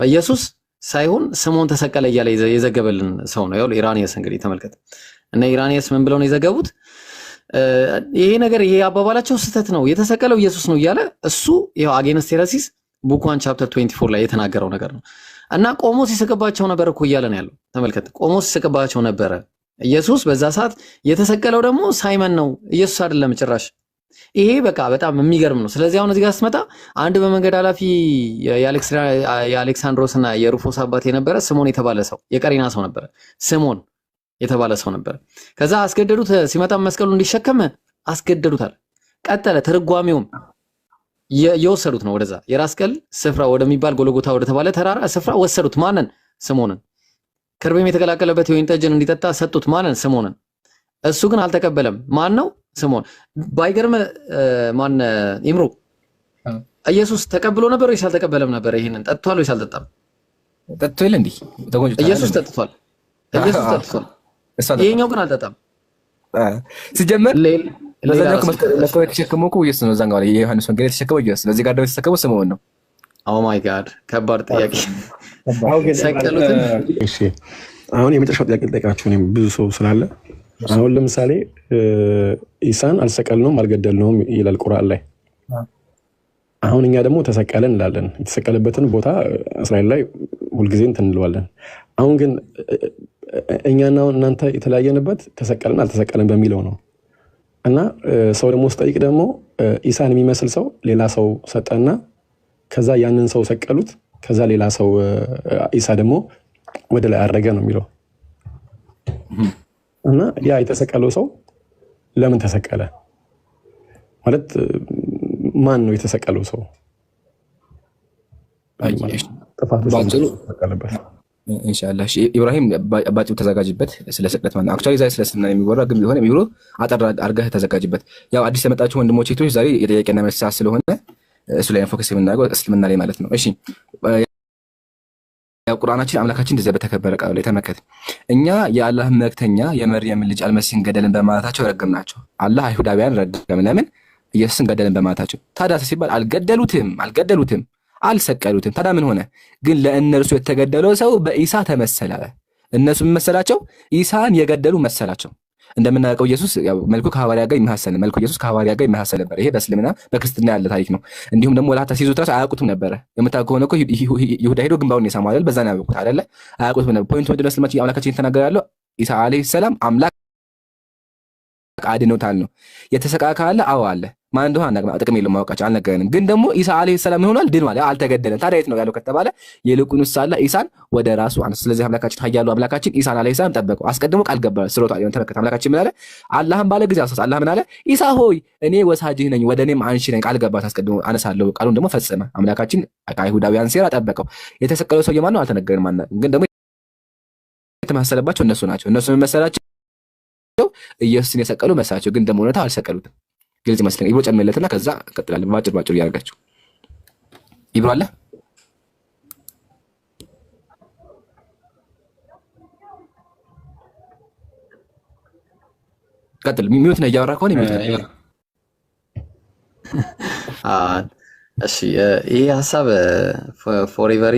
ኢየሱስ ሳይሆን ስምዖን ተሰቀለ እያለ የዘገበልን ሰው ነው። ያው ኢራኒየስ እንግዲህ ተመልከት እና ኢራኒየስ ምን ብለው ነው የዘገቡት? ይሄ ነገር ይሄ አባባላቸው ስህተት ነው፣ የተሰቀለው ኢየሱስ ነው እያለ እሱ ያው አጌንስት ሄረሲስ ቡክ 1 ቻፕተር 24 ላይ የተናገረው ነገር ነው። እና ቆሞስ ይስቅባቸው ነበር እኮ እያለ ነው ያለው። ተመልከት ቆሞስ ይስቅባቸው ነበረ። ኢየሱስ በዛ ሰዓት የተሰቀለው ደግሞ ሳይመን ነው፣ ኢየሱስ አይደለም ጭራሽ። ይሄ በቃ በጣም የሚገርም ነው። ስለዚህ አሁን እዚህ ጋር ስትመጣ አንድ በመንገድ ኃላፊ የአሌክሳንድሮስና የሩፎስ አባት የነበረ ስምዖን የተባለ ሰው የቀሬና ሰው ነበረ። ስምዖን የተባለ ሰው ነበረ። ከዛ አስገደዱት። ሲመጣ መስቀሉ እንዲሸከም አስገደዱታል። ቀጠለ። ትርጓሜውም የወሰዱት ነው ወደዛ የራስ ቅል ስፍራ ወደሚባል ጎልጎታ ወደ ተባለ ተራራ ስፍራ ወሰዱት። ማንን? ስምዖንን። ከርቤም የተቀላቀለበት የወይን ጠጅን እንዲጠጣ ሰጡት። ማንን? ስምዖንን። እሱ ግን አልተቀበለም። ማን ነው? ስምዖን። ባይገርም ማን ይምሩ ኢየሱስ ተቀብሎ ነበር ወይስ አልተቀበለም ነበር? ይሄንን ጠጥቷል ወይስ አልጠጣም? ጠጥቶ ይል እንዴ? ኢየሱስ ጠጥቷል። ኢየሱስ ጠጥቷል። ይሄኛው ግን አልጠጣም። ሲጀመር ለዛኛው መስቀል የተሸከመው እኮ ኢየሱስ ነው። እዛኛው ላይ የዮሐንስ ወንጌል የተሸከመው ኢየሱስ ነው። እዚህ ጋር ደግሞ የተሸከመው ስምዖን ነው። ኦ ማይ ጋድ ከባድ ጥያቄ ሰቀሉት። እሺ አሁን የመጨረሻው ጥያቄ ልጠይቃችሁ። እኔም ብዙ ሰው ስላለ አሁን ለምሳሌ ኢሳን አልሰቀልነውም አልገደልነውም ይላል ቁርአን ላይ። አሁን እኛ ደግሞ ተሰቀለ እንላለን። የተሰቀለበትን ቦታ እስራኤል ላይ ሁልጊዜ እንትን እንለዋለን። አሁን ግን እኛና እናንተ የተለያየንበት ተሰቀልን አልተሰቀልን በሚለው ነው። እና ሰው ደግሞ ስጠይቅ ደግሞ ኢሳን የሚመስል ሰው ሌላ ሰው ሰጠና ከዛ ያንን ሰው ሰቀሉት። ከዛ ሌላ ሰው ኢሳ ደግሞ ወደ ላይ አረገ ነው የሚለው። እና ያ የተሰቀለው ሰው ለምን ተሰቀለ ማለት ማን ነው የተሰቀለው ሰው? ኢንሻአላህ እሺ ኢብራሂም ባጭው ተዘጋጅበት። ስለ ስቅለት ማለት አክቹአሊ ዛሬ ስለ እስልምና የሚወራ ግን ቢሆን የሚብሮ አጠር አድርገህ ተዘጋጅበት። ያው አዲስ የመጣችሁ ወንድሞቼ እህቶች ዛሬ የጥያቄና መልስ ሰዓት ስለሆነ እሱ ላይ ፎከስ የምናደርገው እስልምና ላይ ማለት ነው። እሺ ያው ቁርአናችን አምላካችን እንደዚያ በተከበረ ቃሉ ላይ ተመከተ እኛ የአላህ መልእክተኛ የመርየም ልጅ አልመሲህን ገደልን በማለታቸው ረገምናቸው። አላህ አይሁዳውያን ረገም። ለምን? ኢየሱስን ገደልን በማለታቸው። ታዲያ ሲባል አልገደሉትም አልሰቀሉትም። ታዲያ ምን ሆነ? ግን ለእነርሱ የተገደለው ሰው በኢሳ ተመሰለ። እነሱ ምን መሰላቸው? ኢሳን የገደሉ መሰላቸው። እንደምናውቀው ኢየሱስ ያው መልኩ ከሐዋርያ ጋር ይመሐሰል ነበር። ይሄ በእስልምና በክርስትና ያለ ታሪክ ነው። እንዲሁም ደግሞ ወላታ ሲይዙት ራሱ አያውቁትም ነበረ። የምታውቀው ከሆነ እኮ ይሁዳ ሄዶ ግንባሩን የሳመው አይደል? በዛ ነው ያውቁት አይደለ? አያውቁትም ነበር። ፖይንቱ ምንድነው? እስልምናችን አምላካችን የተናገረ ያለው ኢሳ አለይሂ ሰላም አምላክ አድኖታል ነው። የተሰቃቃለ አዎ አለ። ማን እንደሆነ አናውቅም። ጥቅም የለውም ማወቃቸው አልነገረንም። ግን ደግሞ ኢሳ አለይሂ ሰላም ሆኗል፣ ድኗል፣ አልተገደለም። ታዲያ የት ነው ያለው ከተባለ ይልቁንስ አለ ኢሳን ወደ ራሱ አነሳ። ስለዚህ አምላካችን ኃያሉ አምላካችን ኢሳን አለይሂ ሰላም ጠበቀው፣ አስቀድሞ ቃል ገባ። ስሮታ ይሁን ተመከተ። አምላካችን ምን አለ? አላህን ባለ ጊዜ አሳስ አላህ ምን አለ? ኢሳ ሆይ እኔ ወሳጅህ ነኝ፣ ወደ እኔም አንሺ ነኝ። ቃል ገባ፣ አስቀድሞ አነሳለሁ። ቃሉን ደግሞ ፈጸመ። አምላካችን ከአይሁዳውያን ሴራ ጠበቀው። የተሰቀለው ሰው የማን ነው አልተነገረንም። ግን ደግሞ የተመሰለባቸው እነሱ ናቸው። እነሱ ምን መሰላቸው? ኢየሱስን የሰቀሉ መሳቸው፣ ግን ደግሞ እውነታው አልሰቀሉትም። ግልጽ ይመስለኛል። ኢብሮ ጨምርለትና ከዛ እንቀጥላለን። ባጭር እያደረጋችሁ ኢብሮ አለ ቀጥል። ሚውት ነው እያወራ ከሆነ ሚውት ነው። እሺ ይሄ ሐሳብ ፎሬቨር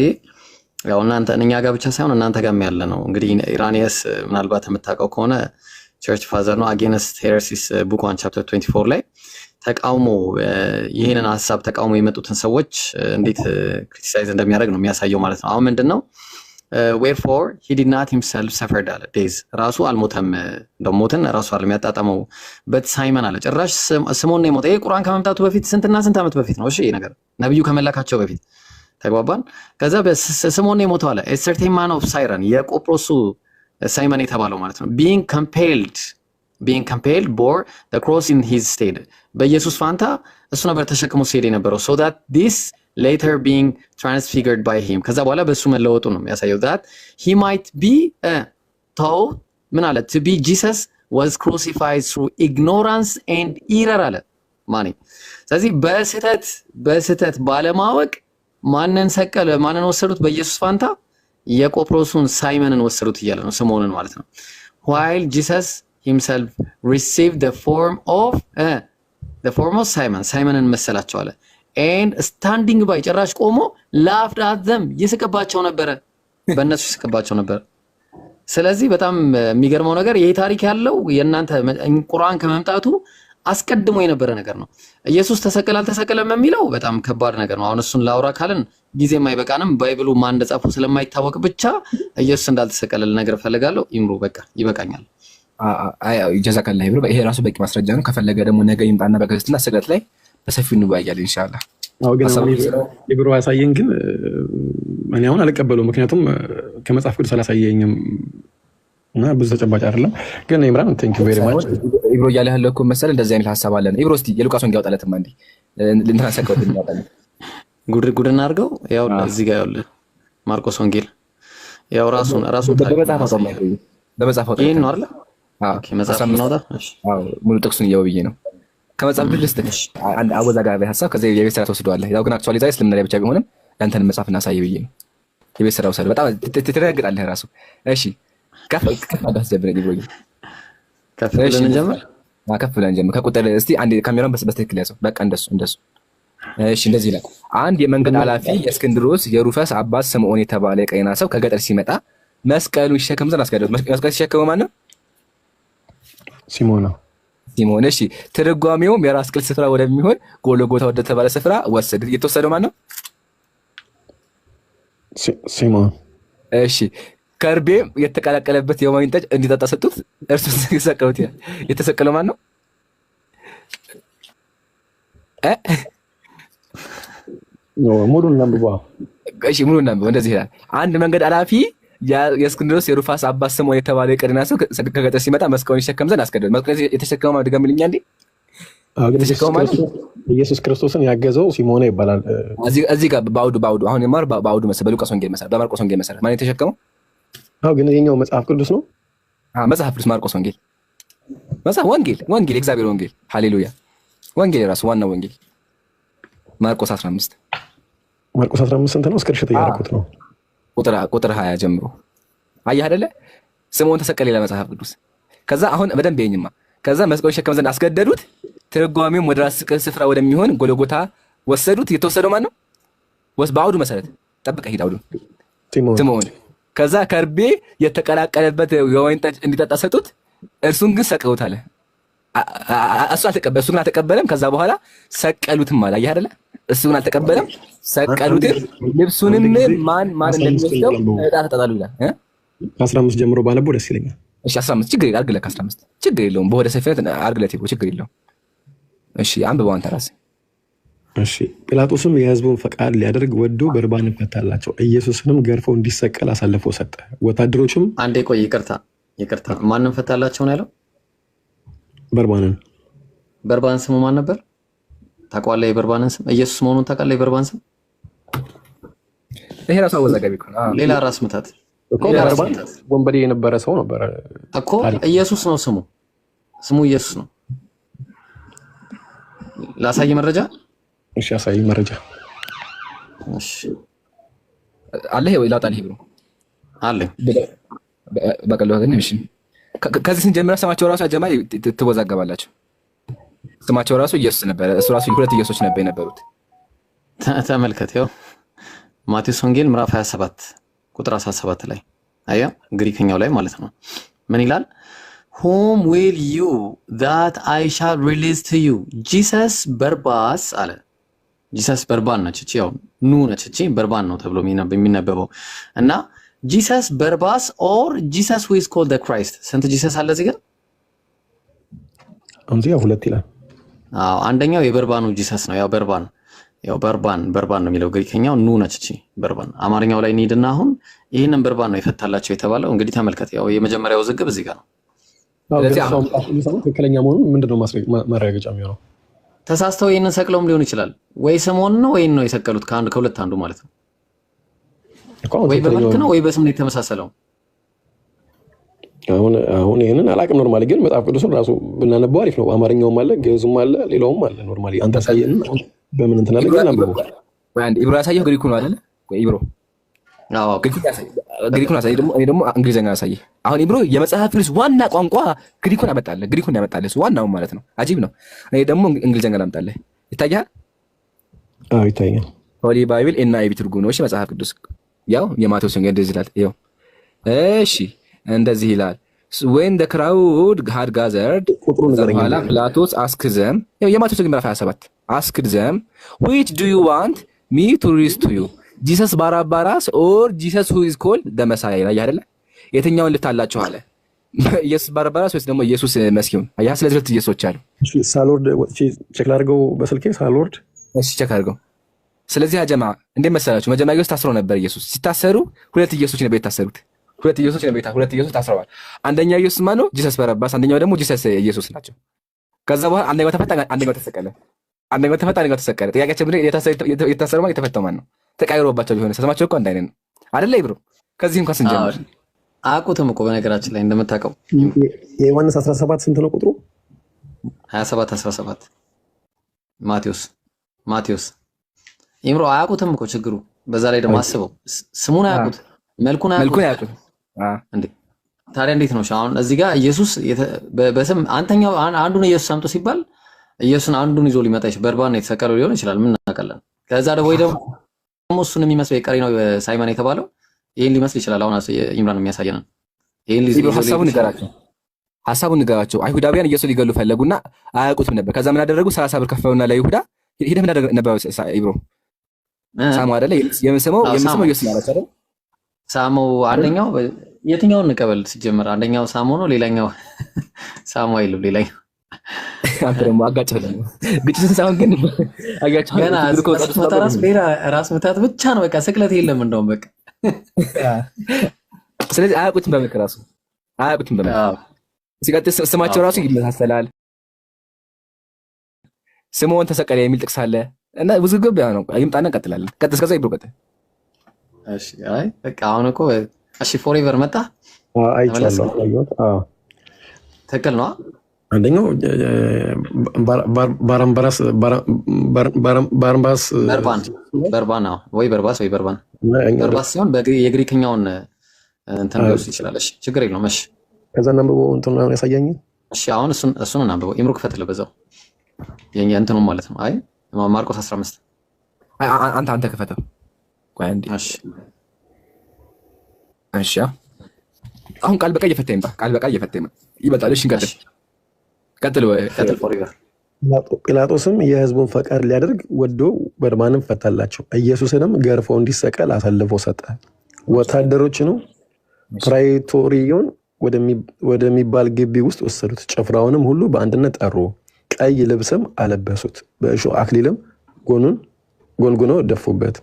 ያው እናንተ እኛ ጋር ብቻ ሳይሆን እናንተ ጋርም ያለ ነው። እንግዲህ ኢራኒየስ ምናልባት የምታውቀው ከሆነ ቸርች ፋዘር ነው። አጌንስት ሄረሲስ ቡክ 1 ቻፕተር 24 ላይ ተቃውሞ ይሄንን ሐሳብ ተቃውሞ የመጡትን ሰዎች እንዴት ክሪቲሳይዝ እንደሚያደርግ ነው የሚያሳየው ማለት ነው። አሁን ምንድነው wherefore he did not himself suffered አለ days ራሱ አልሞተም። እንደሞተን ራሱ አይደለም ያጣጣመው በት ሳይመን አለ። ጭራሽ ስምዖን ነው የሞተው። ይሄ ቁርአን ከመምጣቱ በፊት ስንትና ስንት ዓመት በፊት ነው። እሺ ይሄ ነገር ነብዩ ከመላካቸው በፊት ተግባባን። ከዛ ስምዖን ነው የሞተው አለ። a certain man of Cyrene የቆጵሮሱ ሳይመን የተባለው ማለት ነው። being compelled bore the cross in his stead በኢየሱስ ፋንታ እሱ ነበር ተሸክሞ ሲሄድ የነበረው so that this later being transfigured by him ከዛ በኋላ በሱ መለወጡ ነው የሚያሳየው that he might be taught ምን አለ to be Jesus was crucified through ignorance and error አለ ማን። ስለዚህ በስህተት ባለማወቅ ማንን ሰቀለ? ማንን ወሰዱት? በኢየሱስ ፋንታ የቆጵሮሱን ሳይመንን ወሰዱት እያለ ነው ስምዖንን ማለት ነው። while Jesus himself received the form of ሳይመንን መሰላቸው አለ ኤንድ ስታንዲንግ ባይ ጭራሽ ቆሞ ላፍድ አት ዘም ይስቅባቸው ነበረ፣ በእነሱ ይስቅባቸው ነበረ። ስለዚህ በጣም የሚገርመው ነገር ይሄ ታሪክ ያለው የእናንተ ቁርአን ከመምጣቱ አስቀድሞ የነበረ ነገር ነው። ኢየሱስ ተሰቀለ አልተሰቀለም የሚለው በጣም ከባድ ነገር ነው። አሁን እሱን ላውራ ካልን ጊዜም አይበቃንም። ባይብሉ ማን እንደጻፈው ስለማይታወቅ ብቻ ኢየሱስ እንዳልተሰቀለ ልነግር እፈልጋለሁ። ኢምሩ በቃ ይበቃኛል። ጀዛከላህ ኢብሮ፣ ይሄ ራሱ በቂ ማስረጃ ነው። ከፈለገ ደግሞ ነገ ይምጣና በክርስትና ስቅለት ላይ በሰፊው እንወያያለን ኢንሻአላህ። አዎ ግን ኢብሮ ያሳየን ግን እኔ አሁን አልቀበለውም፣ ምክንያቱም ከመጽሐፍ ቅዱስ አላሳየኝም እና ብዙ ተጨባጭ አይደለም። ግን ኢምራን ቴንክ ዩ ቬሪ ማች ኢብሮ እያለ ያለው እኮ መሰለህ እንደዚህ አይነት ሀሳብ አለን። ኢብሮ እስቲ የሉቃስ ወንጌል ያወጣለትማ እንዴ እንትና ሰቀውት ያወጣለት ጉድ እናድርገው። ያው እዚህ ጋር ያለው ማርቆስ ወንጌል ያው ራሱን በመጽሐፍ አውጣ ይሄን ነው አይደል? ኦኬ መጽሐፍ ነው አይደል? እሺ አዎ ሙሉ ጥቅሱን እያው ብዬ ነው ከመጽሐፍ ቅዱስ አንድ አወዛጋቢ ሀሳብ ከዚህ የቤት ስራ ተወስዷል። ያው ግን አክቹአሊ ዛሬ እስልምና ላይ ብቻ ቢሆንም ያንተን መጽሐፍ እናሳይ ብዬ ነው። የቤት ስራ ወሰደ በጣም ትተረጋግጣለህ ራሱ። እሺ ከፍ አዳስጀብረኝ ብሎ ከፍ ብለን እንጀምር። ከቁጥር እስቲ አንዴ ካሜራውን በትክክል ያዘው። በቃ እንደሱ። እሺ እንደዚህ ይላል። አንድ የመንገድ ኃላፊ የእስክንድሮስ የሩፈስ አባት ስምዖን የተባለ የቀሬና ሰው ከገጠር ሲመጣ መስቀሉን ይሸከም ዘንድ አስገደዱት። መስቀል ሲሸከመው ማን ነው? ሲሞን። እሺ ትርጓሜውም የራስ ቅል ስፍራ ወደሚሆን ጎልጎታ ወደ ተባለ ስፍራ ወሰዱት። የተወሰደው ማን ነው? ሲሞን። እሺ ከርቤም የተቀላቀለበት የወይን ጠጅ እንዲጠጣ ሰጡት። እርሱን ሲሰቀሉት የተሰቀለው ማን ነው? ሙሉን አንብባ። እሺ ሙሉን አንብባ። እንደዚህ ይላል። አንድ መንገድ ኃላፊ የእስክንድሮስ የሩፋስ አባት ስምዖን የተባለ የቀሬና ሰው ከገጠር ሲመጣ መስቀሉን ይሸከም ዘንድ አስገደዱት። መስቀሉን የተሸከመው ማን ድገምልኛ እንዴ? ኢየሱስ ክርስቶስን ያገዘው ሲሞን ይባላል። እዚህ ጋር በአውዱ አሁን የማር በአውዱ መሰረት በሉቃስ ወንጌል መሰረት በማርቆስ ወንጌል መሰረት ማን የተሸከመው? አዎ ግን ይሄኛው መጽሐፍ ቅዱስ ነው። መጽሐፍ ቅዱስ ማርቆስ ወንጌል መጽሐፍ ወንጌል እግዚአብሔር ወንጌል ሃሌሉያ ወንጌል ራሱ ዋናው ወንጌል ማርቆስ 15 ስንት ነው? እስክሪፕት እያደረኩት ነው። ቁጥር 20 ጀምሮ አየህ አይደለ? ስምዖን ተሰቀለ ይላል መጽሐፍ ቅዱስ። ከዛ አሁን በደንብ ይኸኝማ። ከዛ መስቀሉን ይሸከም ዘንድ አስገደዱት። ትርጓሜውም ወደ ራስ ቅል ስፍራ ወደሚሆን ጎልጎታ ወሰዱት። የተወሰደው ማን ነው? በአውዱ መሰረት ጠብቀህ ሂድ። አውዱን ስምዖን። ከዛ ከርቤ የተቀላቀለበት የወይን ጠጅ እንዲጠጣ ሰጡት። እርሱን ግን ሰቀሉት አለ። እሱ ግን አልተቀበለም። ከዛ በኋላ ሰቀሉትም አለ። አየህ አይደለ? እሱ ግን አልተቀበለም፣ ሰቀሉት። ልብሱንም ማን እንደሚወስደው ዕጣ ተጣጣሉ ይላል። 15 ጀምሮ ባነበው ደስ ይለኛል። እሺ 15 ችግር የለም አድርግለት። 15 ችግር የለውም። በወደ ሰፊነት አድርግለት ይብሮ ችግር የለውም። እሺ አንብበው አንተ ራስህ። እሺ ጲላጦስም የሕዝቡን ፈቃድ ሊያደርግ ወዶ በርባንን ፈታላቸው። ኢየሱስንም ገርፈው እንዲሰቀል አሳልፎ ሰጠ። ወታደሮችም አንዴ ቆይ፣ ይቅርታ ማንን ፈታላቸው ነው ያለው? በርባን ስሙ ማን ነበር? ታውቀዋለህ? የበርባንን ስም ኢየሱስ መሆኑን ታውቃለህ? የበርባን ስም ይሄ ራሱ አወዛጋቢ እኮ ነው። ሌላ ራስ ምታት እኮ በርባን ወንበዴ የነበረ ሰው ነበር እኮ። ኢየሱስ ነው ስሙ ኢየሱስ ነው። ላሳይ መረጃ። እሺ አሳይ መረጃ። እሺ አለ ወይ? ላውጣልህ ብሎ አለ በቀለው ግን እሺ ከዚህ ስንጀምር ስማቸው ራሱ አጀማ ትወዛገባላችሁ። ስማቸው ራሱ ኢየሱስ ነበር። እሱ ራሱ ሁለት ኢየሱሶች ነበር የነበሩት። ተመልከት፣ ያው ማቴዎስ ወንጌል ምዕራፍ 27 ቁጥር 17 ላይ አያ ግሪክኛው ላይ ማለት ነው ምን ይላል? whom will you that I shall release to you Jesus በርባስ አለ። ጂሰስ በርባን ነች እቺ፣ ያው ኑ ነች እቺ፣ በርባን ነው ተብሎ የሚነበበው እና ጂሰስ በርባስ ኦር ጂሰስ who is called the Christ። ስንት ጂሰስ አለ እዚህ ጋር? አንዚ ሁለት ይላል። አዎ አንደኛው የበርባኑ ጂሰስ ነው። ያው በርባን ነው የሚለው ግሪክኛው፣ ኑ ነች እቺ በርባን። አማርኛው ላይ እንሂድና አሁን ይሄንን በርባን ነው የፈታላቸው የተባለው። እንግዲህ ተመልከት፣ ያው የመጀመሪያው ዝግብ እዚህ ጋር ነው። ስለዚህ አሁን ትክክለኛ መሆኑን ምንድነው ማረጋገጫ የሚሆነው? ተሳስተው ይሄንን ሰቅለውም ሊሆን ይችላል። ወይ ስምዖን ነው ወይ ነው የሰቀሉት፣ ከሁለት አንዱ ማለት ነው። ወይ በመልክ ነው ወይ በስም ነው የተመሳሰለው። አሁን ይሄንን አላውቅም። ኖርማሊ ግን መጽሐፍ ቅዱስን ራሱ ብናነበው አሪፍ ነው። አማርኛውም አለ፣ ግዕዙም አለ፣ ሌላውም አለ። ኖርማሊ አንተ ሳይን በምን እንትን አለ ግን አንብበው። ወይ አንድ ኢብሮ ያሳየው ግሪኩ ነው አይደለ? ወይ ኢብሮ አዎ ግሪኩን ያሳየው። እኔ ደግሞ እንግሊዘኛ ያሳየው። አሁን ኢብሮ የመጽሐፍ ቅዱስ ዋና ቋንቋ ግሪኩን ያመጣልህ እሱ ዋናው ማለት ነው። አጂብ ነው። እኔ ደግሞ እንግሊዘኛ ላምጣልህ። ይታያል። አዎ ይታያል። ሆሊ ባይብል NIV ትርጉም ነው። እሺ መጽሐፍ ቅዱስ ያው የማቴዎስ ወንጌል እንደዚህ ይላል። ይኸው እሺ እንደዚህ ይላል when the crowd had gathered በኋላ ጲላጦስ asked them የማቴዎስ ወንጌል ምዕራፍ 27 asked them which do you want me to read to you Jesus Barabbas or Jesus who is called the Messiah ላይ አይደለ የትኛውን ልታላችሁ አለ ኢየሱስ ባራባራስ ወይስ ደግሞ ኢየሱስ መስኪውን አያ ስለዚህ ሁለት ኢየሱሶች አሉ ሳልወርድ ወጥቼ ቼክ ላድርገው በስልኬ ሳልወርድ እሺ ቼክ አድርገው ስለዚህ አጀማ እንዴት መሰላችሁ መጀመሪያ ኢየሱስ ታስሮ ነበር ኢየሱስ ሲታሰሩ ሁለት ኢየሱሶች ነበር የታሰሩት ሁለት ኢየሱስ ታስረዋል አንደኛው ኢየሱስ ማን ነው ጂሰስ ባራባስ አንደኛው ደግሞ ጂሰስ ኢየሱስ ናቸው ከዛ በኋላ አንደኛው ተፈታ አንደኛው ተሰቀለ አንደኛው ተሰቀለ ጥያቄያችን ምን የታሰረው ማን የተፈታው ማን ነው ተቃይሮባቸው ቢሆን ሰማቸው እኮ አንድ አይነት ነው አይደለ ይብሩ ከዚህ እንኳን ስንጀምር አቁተም እኮ በነገራችን ላይ እንደምታውቀው የዮሐንስ 17 ስንት ነው ቁጥሩ 27 ማቴዎስ ይምሮ አያውቁትም እኮ ችግሩ በዛ ላይ ደግሞ አስበው ስሙን አያውቁት መልኩን አያውቁት እንዴ ታዲያ እንዴት ነው አሁን እዚህ ጋር ኢየሱስ በስም አንተኛው አንዱን ኢየሱስ አምጡ ሲባል ኢየሱስን አንዱን ይዞ ሊመጣ ይችላል በርባን የተሰቀለው ሊሆን ይችላል ምን እናውቃለን ከዛ ወይ ደግሞ እሱን የሚመስለው የቀሪ ነው ሳይመን የተባለው ይሄን ሊመስል ይችላል አሁን ኢምራን የሚያሳየን ይሄን ሐሳቡን ንገራቸው አይሁዳውያን ኢየሱስ ሊገሉ ፈለጉና አያውቁትም ነበር ከዛ ምን አደረጉ 30 ብር ከፈሉና ለይሁዳ ሄደህ ምን ነበር ኢብሮ ሳሙ አይደለ የምስመው ኢየሱስ ማለት አይደል ሳሙ አንደኛው የትኛውን እንቀበል ሲጀመር አንደኛው ሳሙ ነው ሌላኛው ሳሙ አይደለም ሌላኛው አንተም አጋጨለ ግጭትን ሳይሆን ግን አጋጨለ ገና ራስ መታት ብቻ ነው በቃ ስቅለት የለም እንደውም በቃ ስለዚህ አያውቁትም በመልክ ራሱ አያውቁትም በመልክ ሲቀጥል ስማቸው ራሱ ይመሳሰላል ስምዖን ተሰቀለ የሚል ጥቅስ አለ እና ውዝግብ ነው ይምጣና እንቀጥላለን እስከዛ ይብሩቀት እሺ አይ በቃ አሁን እኮ እሺ ፎሬቨር መጣ አይቻለሁ ተከል ነው አንደኛው ባራምባራስ በርባን ነው ወይ በርባን ሲሆን የግሪክኛውን እንትን ሊወስድ ይችላል እሺ ችግር የለውም እሺ ከዛ እናንብበው እንትን ነው ያሳያኝ እሺ አሁን እሱን እናንብበው ኢምሩ ክፈትልህ በዛው የኛ እንትኑ ማለት ነው አይ ማርቆስ 15 አንተ ክፈተው ቆይ አንዴ እሺ አሁን ቃል በቃ እየፈተኝ ይበጣል እሺ ቀጥል ፎሪቨር ጲላጦስም የሕዝቡን ፈቃድ ሊያደርግ ወዶ በርባንን ፈታላቸው ኢየሱስንም ገርፈው እንዲሰቀል አሳልፎ ሰጠ ወታደሮችንም ፕራይቶሪዮን ወደሚባል ግቢ ውስጥ ወሰዱት ጭፍራውንም ሁሉ በአንድነት ጠሩ ቀይ ልብስም አለበሱት በእሾህ አክሊልም ጎንጉነው ደፉበት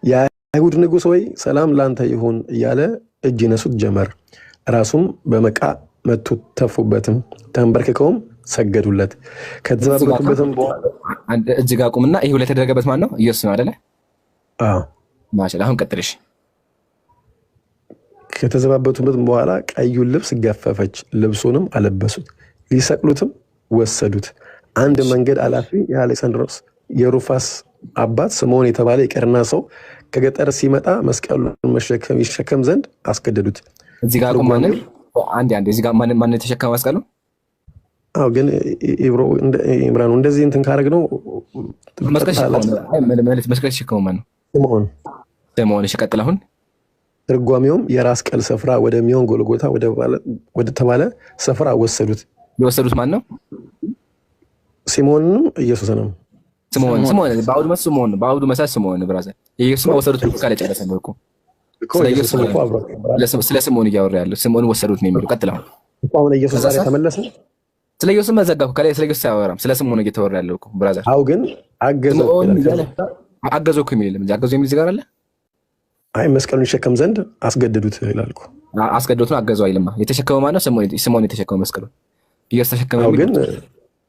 የአይሁድ ንጉሥ ወይ ሰላም ላንተ ይሁን እያለ እጅ ይነሱት ጀመር ራሱም በመቃ መቱት ተፉበትም ተንበርክከውም ሰገዱለት ከተዘባበቱበትም በኋላ እዚህ ጋር ቁምና ይሄ ሁለት የተደረገበት ማን ነው ኢየሱስ ነው አይደለ አዎ ማሻአላ አሁን ቀጥልሽ ከተዘባበቱበትም በኋላ ቀዩን ልብስ ገፈፈች ልብሱንም አለበሱት ሊሰቅሉትም ወሰዱት አንድ መንገድ አላፊ የአሌክሳንድሮስ የሩፋስ አባት ስምዖን የተባለ የቀርና ሰው ከገጠር ሲመጣ መስቀሉን ይሸከም ዘንድ አስገደዱት እዚህ ጋር ቁም ማለት አንድ እዚህ ጋር ማን የተሸከመ መስቀሉ አው ግን ኢምራን እንደዚህ እንትን ካረግ ነው መስቀል ሲሸከመው ማን ነው ስምዖን ይቀጥል አሁን ትርጓሜውም የራስ ቅል ስፍራ ወደሚሆን ጎልጎታ ወደ ተባለ ስፍራ ወሰዱት የወሰዱት ማን ነው ሲሞንም ኢየሱስንም ስምዖን በአውዱ መሳት ስምዖን ብራዘር ኢየሱስ ወሰዱት ካለ ጨረሰ ነው እኮ ስለ ስምዖን እያወራ ያለው ስምዖን ወሰዱት ነው የሚለው ቀጥል አሁን ኢየሱስ ዛሬ ተመለሰ ስለ ኢየሱስ መዘጋው ካለ ስለ ኢየሱስ አያወራም ስለ ስምዖን እየተወራ ያለው እኮ ብራዘር አው ግን አገዘው እኮ የሚል አገዘው የሚል ጋር አለ አይ መስቀሉን ይሸከም ዘንድ አስገደዱት ይላል እኮ አስገደዱት ነው አገዘው አይልማ የተሸከመው ማን ነው ስምዖን የተሸከመው መስቀሉን ኢየሱስ ተሸከመው ግን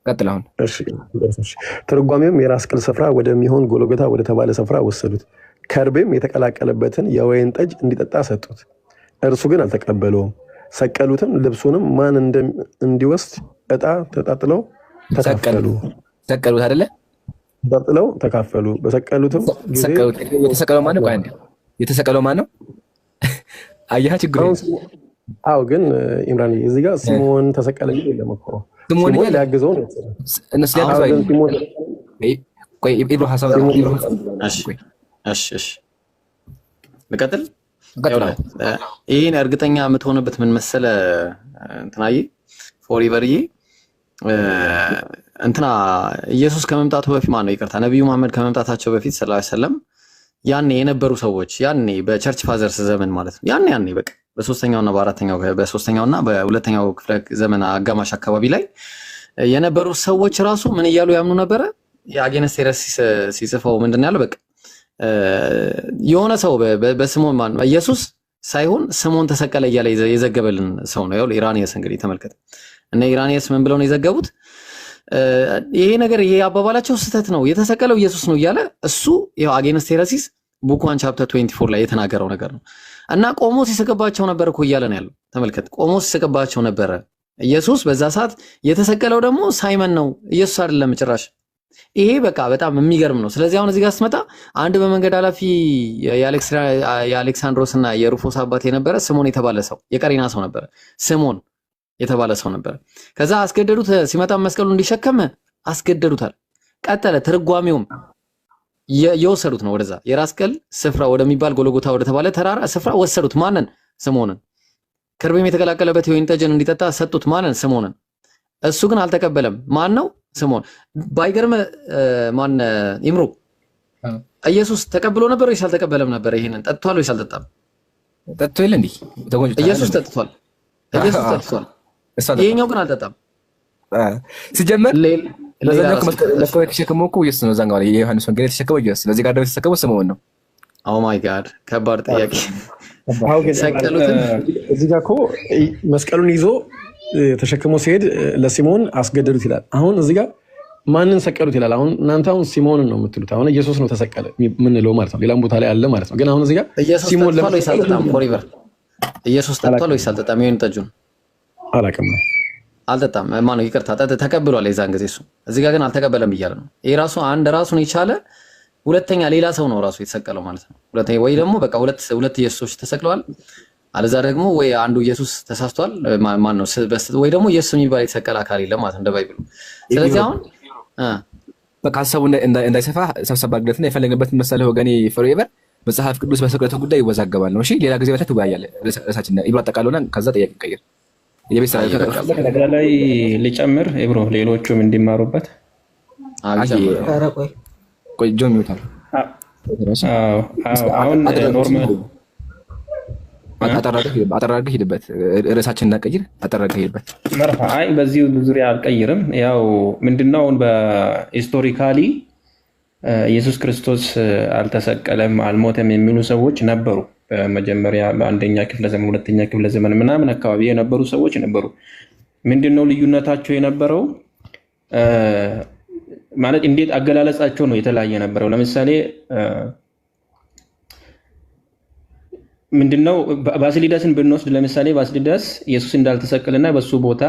ቀጥል አሁን እሺ ትርጓሜውም የራስ ቅል ስፍራ ወደሚሆን ጎልጎታ ወደ ተባለ ስፍራ ወሰዱት ከርቤም የተቀላቀለበትን የወይን ጠጅ እንዲጠጣ ሰጡት እርሱ ግን አልተቀበለውም ሰቀሉትም ልብሱንም ማን እንዲወስድ ዕጣ ተጣጥለው ተካፈሉ ሰቀሉት አይደለ ተጣጥለው ተካፈሉ በሰቀሉትም የተሰቀለው ማን ነው ቆይ አንዴ የተሰቀለው ማን ነው አያህ ችግሩ አው ግን ኢምራን እዚህ ጋር ስምዖን ተሰቀለ ይላል ለማቆም ስምዖን ያገዘው ነው እነሱ ያገዘው ቆይ ኢብሮ ሐሳብ እሺ ልቀጥል። ይህን እርግጠኛ የምትሆንበት ምን መሰለ እንትናዬ ፎሪቨርዬ እንትና ኢየሱስ ከመምጣቱ በፊት ማነው ይቅርታ ነብዩ መሐመድ ከመምጣታቸው በፊት ሰለላሁ ዐለይሂ ወሰለም ያኔ የነበሩ ሰዎች ያኔ በቸርች ፋዘርስ ዘመን ማለት ነው ያኔ በቃ በሶስተኛውና በሁለተኛው ክፍለ ዘመን አጋማሽ አካባቢ ላይ የነበሩ ሰዎች ራሱ ምን እያሉ ያምኑ ነበረ? የአጌነስ ሄረስ ሲጽፈው ምንድን ያለው በቃ የሆነ ሰው በስሞን ማን ኢየሱስ ሳይሆን ስሞን ተሰቀለ እያለ የዘገበልን ሰው ነው። ያው ኢራኒየስ እንግዲህ ተመልከተ እና ኢራኒየስ ምን ብለው ነው የዘገቡት? ይሄ ነገር ይሄ አባባላቸው ስህተት ነው፣ የተሰቀለው ኢየሱስ ነው እያለ እሱ ያው አጌነስ ሄረሲስ ቡክ 1 ቻፕተር 24 ላይ የተናገረው ነገር ነው። እና ቆሞስ ይስቅባቸው ነበር እኮ እያለ ነው ያለው። ተመልከት ቆሞስ ይስቅባቸው ነበረ። ኢየሱስ በዛ ሰዓት የተሰቀለው ደግሞ ሳይመን ነው፣ ኢየሱስ አይደለም ጭራሽ። ይሄ በቃ በጣም የሚገርም ነው። ስለዚህ አሁን እዚህ ጋር ስትመጣ አንድ በመንገድ ኃላፊ የአሌክሳንድሮስ እና የሩፎስ አባት የነበረ ስሞን የተባለ ሰው የቀሪና ሰው ነበረ። ስሞን የተባለ ሰው ነበረ። ከዛ አስገደዱት። ሲመጣ መስቀሉ እንዲሸከም አስገደዱታል። ቀጠለ። ትርጓሜውም የወሰዱት ነው ወደዛ የራስ ቅል ስፍራ ወደሚባል ጎልጎታ ወደ ተባለ ተራራ ስፍራ ወሰዱት። ማንን? ስምዖንን። ከርቤም የተቀላቀለበት የወይን ጠጅን እንዲጠጣ ሰጡት። ማንን? ስምዖንን። እሱ ግን አልተቀበለም። ማን ነው? ስምዖን። ባይገርም ማን ይምሩ ኢየሱስ ተቀብሎ ነበር ወይስ አልተቀበለም ነበር? ይሄንን ጠጥቷል ወይስ አልጠጣም? ጠጥቶ ይል እንዴ? ኢየሱስ ጠጥቷል። ይሄኛው ግን አልጠጣም። ሲጀመር ለዛኛው መስቀል የተሸከመው እኮ ኢየሱስ ነው። ዛኛው ላይ የዮሐንስ ወንጌል የተሸከመው ኢየሱስ፣ ለዚህ ጋር ደግሞ የተሸከመው ስምዖን ነው። ኦ ማይ ጋድ ከባድ ጥያቄ። ሰቀሉትን እዚህ ጋር እኮ መስቀሉን ይዞ ተሸክሞ ሲሄድ ለሲሞን አስገደዱት ይላል። አሁን እዚህ ጋር ማንን ሰቀሉት ይላል። አሁን እናንተ አሁን ሲሞንን ነው የምትሉት። አሁን ኢየሱስ ነው ተሰቀለ የምንለው ማለት ነው። ሌላም ቦታ ላይ አለ ማለት ነው። ግን አሁን እዚህ ጋር ሲሞን ለምን ይሳልጣም? ፎሪቨር ኢየሱስ ጠጥቷል ወይስ አልጠጣም? ይሄን ጠጁን አላውቅም። አልጠጣም። ማነው? ይቅርታ ተቀብሏል የዛን ጊዜ እሱ። እዚህ ጋር ግን አልተቀበለም እያለ ነው። ይሄ ራሱ አንድ ራሱን የቻለ ሁለተኛ ሌላ ሰው ነው ራሱ የተሰቀለው ማለት ነው። ሁለተኛ ወይ ደግሞ በቃ ሁለት ኢየሱሶች ተሰቅለዋል። አለዛ ደግሞ ወይ አንዱ ኢየሱስ ተሳስቷል ማን ነው ወይ ደግሞ ኢየሱስ የሚባል የተሰቀለ አካል የለም ማለት እንደ ባይብሉ። ስለዚህ አሁን በቃ ሐሳቡ እንዳይሰፋ ሰብሰብ አድርገትና የፈለገበትን መሰለ ወገኔ ፎርኤቨር መጽሐፍ ቅዱስ በስቅለቱ ጉዳይ ይወዛገባል ነው። እሺ ሌላ ጊዜ በታች ትወያያለህ። ራሳችን ኢብሮ አጠቃለውና ከዛ ጥያቄ እንቀይር። የቤት ስራ ላይ ሊጨምር ኢብሮ ሌሎቹም እንዲማሩበት ቆይ ጆን ይወጣል። አሁን ኖርማል አጠራርገህ ሂድበት። ርዕሳችን እናቀይር። አጠራርገህ ሂድበት። መርሃ አይ በዚህ ዙሪያ አልቀይርም። ያው ምንድነው በሂስቶሪካሊ ኢየሱስ ክርስቶስ አልተሰቀለም አልሞተም የሚሉ ሰዎች ነበሩ። በመጀመሪያ በአንደኛ ክፍለ ዘመን ሁለተኛ ክፍለ ዘመን ምናምን አካባቢ የነበሩ ሰዎች ነበሩ። ምንድነው ልዩነታቸው የነበረው? ማለት እንዴት አገላለጻቸው ነው የተለያየ ነበረው። ለምሳሌ ምንድነው ባስሊዳስን ብንወስድ ለምሳሌ ባስሊዳስ ኢየሱስ እንዳልተሰቀለና በሱ ቦታ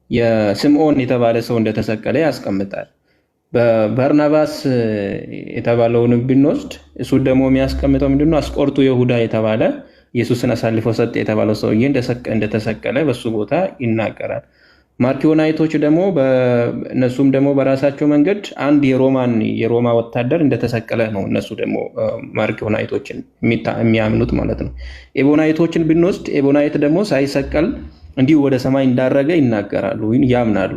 የስምዖን የተባለ ሰው እንደተሰቀለ ያስቀምጣል። በበርናባስ የተባለውን ብንወስድ እሱ ደግሞ የሚያስቀምጠው ምንድነው አስቆርቱ ይሁዳ የተባለ ኢየሱስን አሳልፎ ሰጠ የተባለው ሰውዬ እንደተሰቀለ በሱ ቦታ ይናገራል። ማርኪዮናይቶች ደግሞ እነሱም ደግሞ በራሳቸው መንገድ አንድ የሮማ ወታደር እንደተሰቀለ ነው እነሱ ደግሞ ማርኪዮናይቶችን የሚያምኑት ማለት ነው። ኤቦናይቶችን ብንወስድ ኤቦናይት ደግሞ ሳይሰቀል እንዲሁ ወደ ሰማይ እንዳረገ ይናገራሉ፣ ያምናሉ።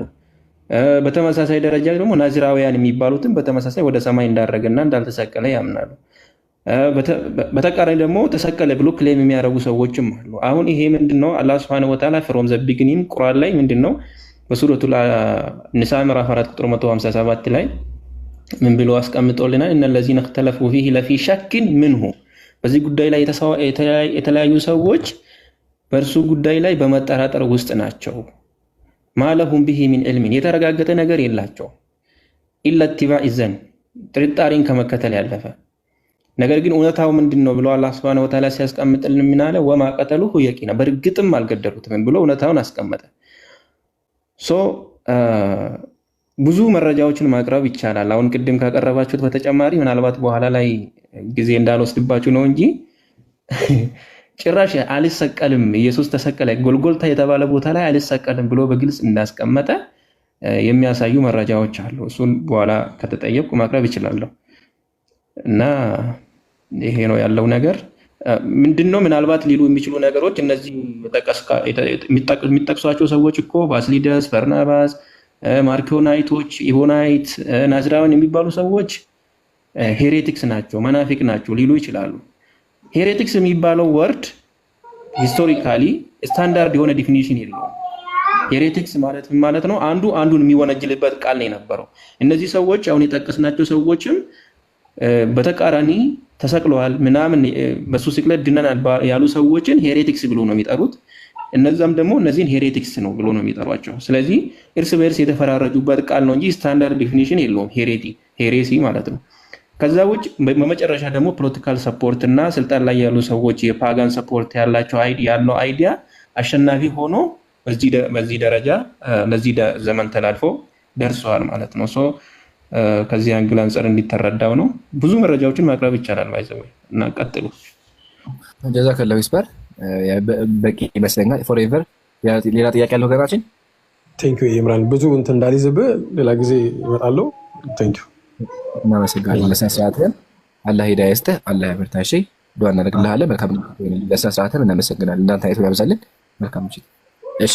በተመሳሳይ ደረጃ ደግሞ ናዝራውያን የሚባሉትም በተመሳሳይ ወደ ሰማይ እንዳረገና እንዳልተሰቀለ ያምናሉ። በተቃራኒ ደግሞ ተሰቀለ ብሎ ክሌም የሚያደርጉ ሰዎችም አሉ። አሁን ይሄ ምንድነው አላህ Subhanahu Wa Ta'ala ፍሮም ዘ ቢግኒንግ ቁርአን ላይ ምንድነው በሱረቱል ኒሳ ምዕራፍ 4 ቁጥር 157 ላይ ምን ብሎ አስቀምጦልናል? እነ الذين اختلفوا فيه لفي شك منه በዚህ ጉዳይ ላይ የተለያዩ ሰዎች በእርሱ ጉዳይ ላይ በመጠራጠር ውስጥ ናቸው። ማለሁም به من علم የተረጋገጠ ነገር የላቸው ኢላ ኢትባዕ ዘን ጥርጣሬን ከመከተል ያለፈ ነገር ግን እውነታው ምንድነው ብሎ አላህ Subhanahu Wa Ta'ala ሲያስቀምጥልን ምን አለ? ወማ ቀተሉሁ የቂና በርግጥም አልገደሉትም ብሎ እውነታውን አስቀመጠ። ብዙ መረጃዎችን ማቅረብ ይቻላል። አሁን ቅድም ካቀረባችሁት በተጨማሪ ምናልባት በኋላ ላይ ጊዜ እንዳልወስድባችሁ ነው እንጂ ጭራሽ አልሰቀልም ኢየሱስ ተሰቀለ ጎልጎልታ የተባለ ቦታ ላይ አልሰቀልም ብሎ በግልጽ እንዳስቀመጠ የሚያሳዩ መረጃዎች አሉ። እሱን በኋላ ከተጠየቅኩ ማቅረብ እችላለሁ። እና ይሄ ነው ያለው ነገር። ምንድነው ምናልባት ሊሉ የሚችሉ ነገሮች እነዚህ የሚጠቅሷቸው ሰዎች እኮ ባስሊደስ፣ በርናባስ፣ ማርኪዮናይቶች፣ ኢቦናይት፣ ናዝራውያን የሚባሉ ሰዎች ሄሬቲክስ ናቸው፣ መናፊቅ ናቸው ሊሉ ይችላሉ። ሄሬቲክስ የሚባለው ወርድ ሂስቶሪካሊ ስታንዳርድ የሆነ ዲፊኒሽን የለውም። ሄሬቲክስ ማለት ምን ማለት ነው? አንዱ አንዱን የሚወነጅልበት ቃል ነው የነበረው። እነዚህ ሰዎች አሁን የጠቀስናቸው ሰዎችም በተቃራኒ ተሰቅለዋል ምናምን በሱ ስቅለት ድነናል ያሉ ሰዎችን ሄሬቲክስ ብሎ ነው የሚጠሩት። እነዛም ደግሞ እነዚህን ሄሬቲክስ ነው ብሎ ነው የሚጠሯቸው። ስለዚህ እርስ በእርስ የተፈራረጁበት ቃል ነው እንጂ ስታንዳርድ ዲፊኒሽን የለውም ሄሬሲ ማለት ነው። ከዛ ውጭ በመጨረሻ ደግሞ ፖለቲካል ሰፖርት እና ስልጣን ላይ ያሉ ሰዎች የፓጋን ሰፖርት ያለው አይዲያ አሸናፊ ሆኖ በዚህ ደረጃ ለዚህ ዘመን ተላልፎ ደርሰዋል ማለት ነው። ከዚህ አንግል አንጻር እንዲተረዳው ነው። ብዙ መረጃዎችን ማቅረብ ይቻላል። ባይዘው እና ቀጥሉ። ጀዛከላሁ ይስበር። በቂ ይመስለኛል። ፎሬቨር ሌላ ጥያቄ ያለው ገራችን? ቴንክ ዩ ይምራን። ብዙ እንትን እንዳልይዝብህ ሌላ ጊዜ እመጣለሁ። ቴንክ ዩ። እናመሰግናለን። ለስነ ስርዓትህም አላህ ሂዳያ ይስጥህ፣ አላህ ያበርታህ። እሺ ዱዓ እናደርግልሃለን። መልካም ለስነ ስርዓትህም እናመሰግናለን። እንዳንተ አይቶ ያብዛልን። መልካም ምሽት። እሺ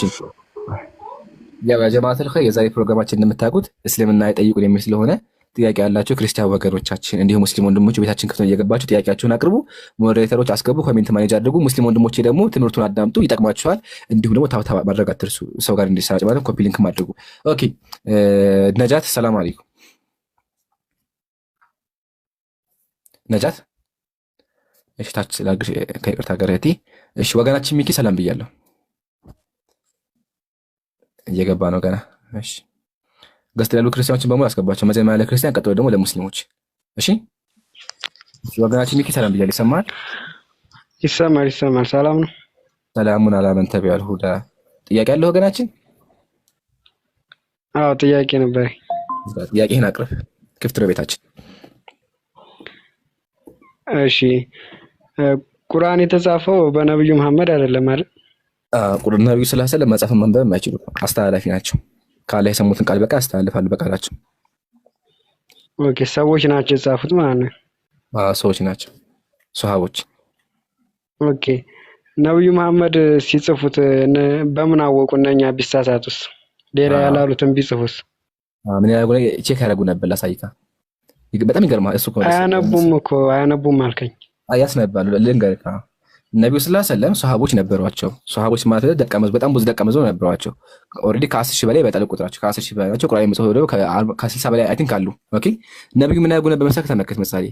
ያው ጀማዓተል ኸይር የዛሬ ፕሮግራማችን እንደምታውቁት እስልምና አይጠይቁን የሚል ስለሆነ ጥያቄ ያላችሁ ክርስቲያን ወገኖቻችን እንዲሁም ሙስሊም ወንድሞች ቤታችን ክፍት ነው እየገባችሁ ጥያቄያችሁን አቅርቡ። ሞዴሬተሮች አስገቡ፣ ኮሜንት ማኔጅ አድርጉ። ሙስሊም ወንድሞቼ ደግሞ ትምህርቱን አዳምጡ፣ ይጠቅማችኋል። እንዲሁም ደግሞ ታብታብ ማድረግ አትርሱ፣ ሰው ጋር እንዲሰራጭ ማለት ኮፒ ሊንክ አድርጉ። ኦኬ ነጃት፣ ሰላም አለይኩም ነጃት። እሺ ታች ስላግሽ ከይቅርታ ጋር እህቴ። እሺ ወገናችን ሚኪ ሰላም ብያለሁ። እየገባ ነው ገና። እሺ ገስት ያሉ ክርስቲያኖችን በሙሉ አስገባቸው። መጀመሪያ ለክርስቲያን ቀጥሎ ደግሞ ለሙስሊሞች። እሺ ወገናችን ሚኪ ሰላም ብያለሁ። ይሰማል? ይሰማል። ሰላም ነው። ሰላሙን አላመን ተብያል ሁዳ። ጥያቄ ያለው ወገናችን? አዎ ጥያቄ ነበር። ጥያቄህን አቅርብ፣ ክፍት ነው ቤታችን። እሺ ቁርአን የተጻፈው በነብዩ መሐመድ አይደለም አይደል? ነብዩ ሰለላሁ ዐለይሂ ወሰለም መጻፍ ማንበብ የማይችሉ አስተላላፊ ናቸው። ካለ የሰሙትን ቃል በቃል ያስተላልፋሉ በቃላቸው። ኦኬ ሰዎች ናቸው የጻፉት ማለት ነው? ሰዎች ናቸው፣ ሱሐቦች። ኦኬ ነብዩ መሐመድ ሲጽፉት በምን አወቁ? እነኛ ቢሳሳቱስ? ሌላ ያላሉትን ቢጽፉስ? ምን ያደርጉ? ቼክ ያደርጉ ነበር። ላሳይካ። በጣም ይገርማል። እሱ አያነቡም አልከኝ። ያስነባሉ። ልንገርህ ነብዩ ሰለላሁ ዐለይሂ ወሰለም ሱሐቦች ነበሯቸው። ሱሐቦች ማለት በጣም ብዙ ደቀ መዝሙር ነበሯቸው። ኦልሬዲ ከ10 ሺህ በላይ በጣም ቁጥራቸው ከ10 ሺህ በላይ ናቸው። ቁርአን የሚጽፉ ደግሞ ከ60 በላይ አይ ቲንክ አሉ። ኦኬ ነብዩ ምን ያደርጉ ነበር መሰለህ? ተመልከት ምሳሌ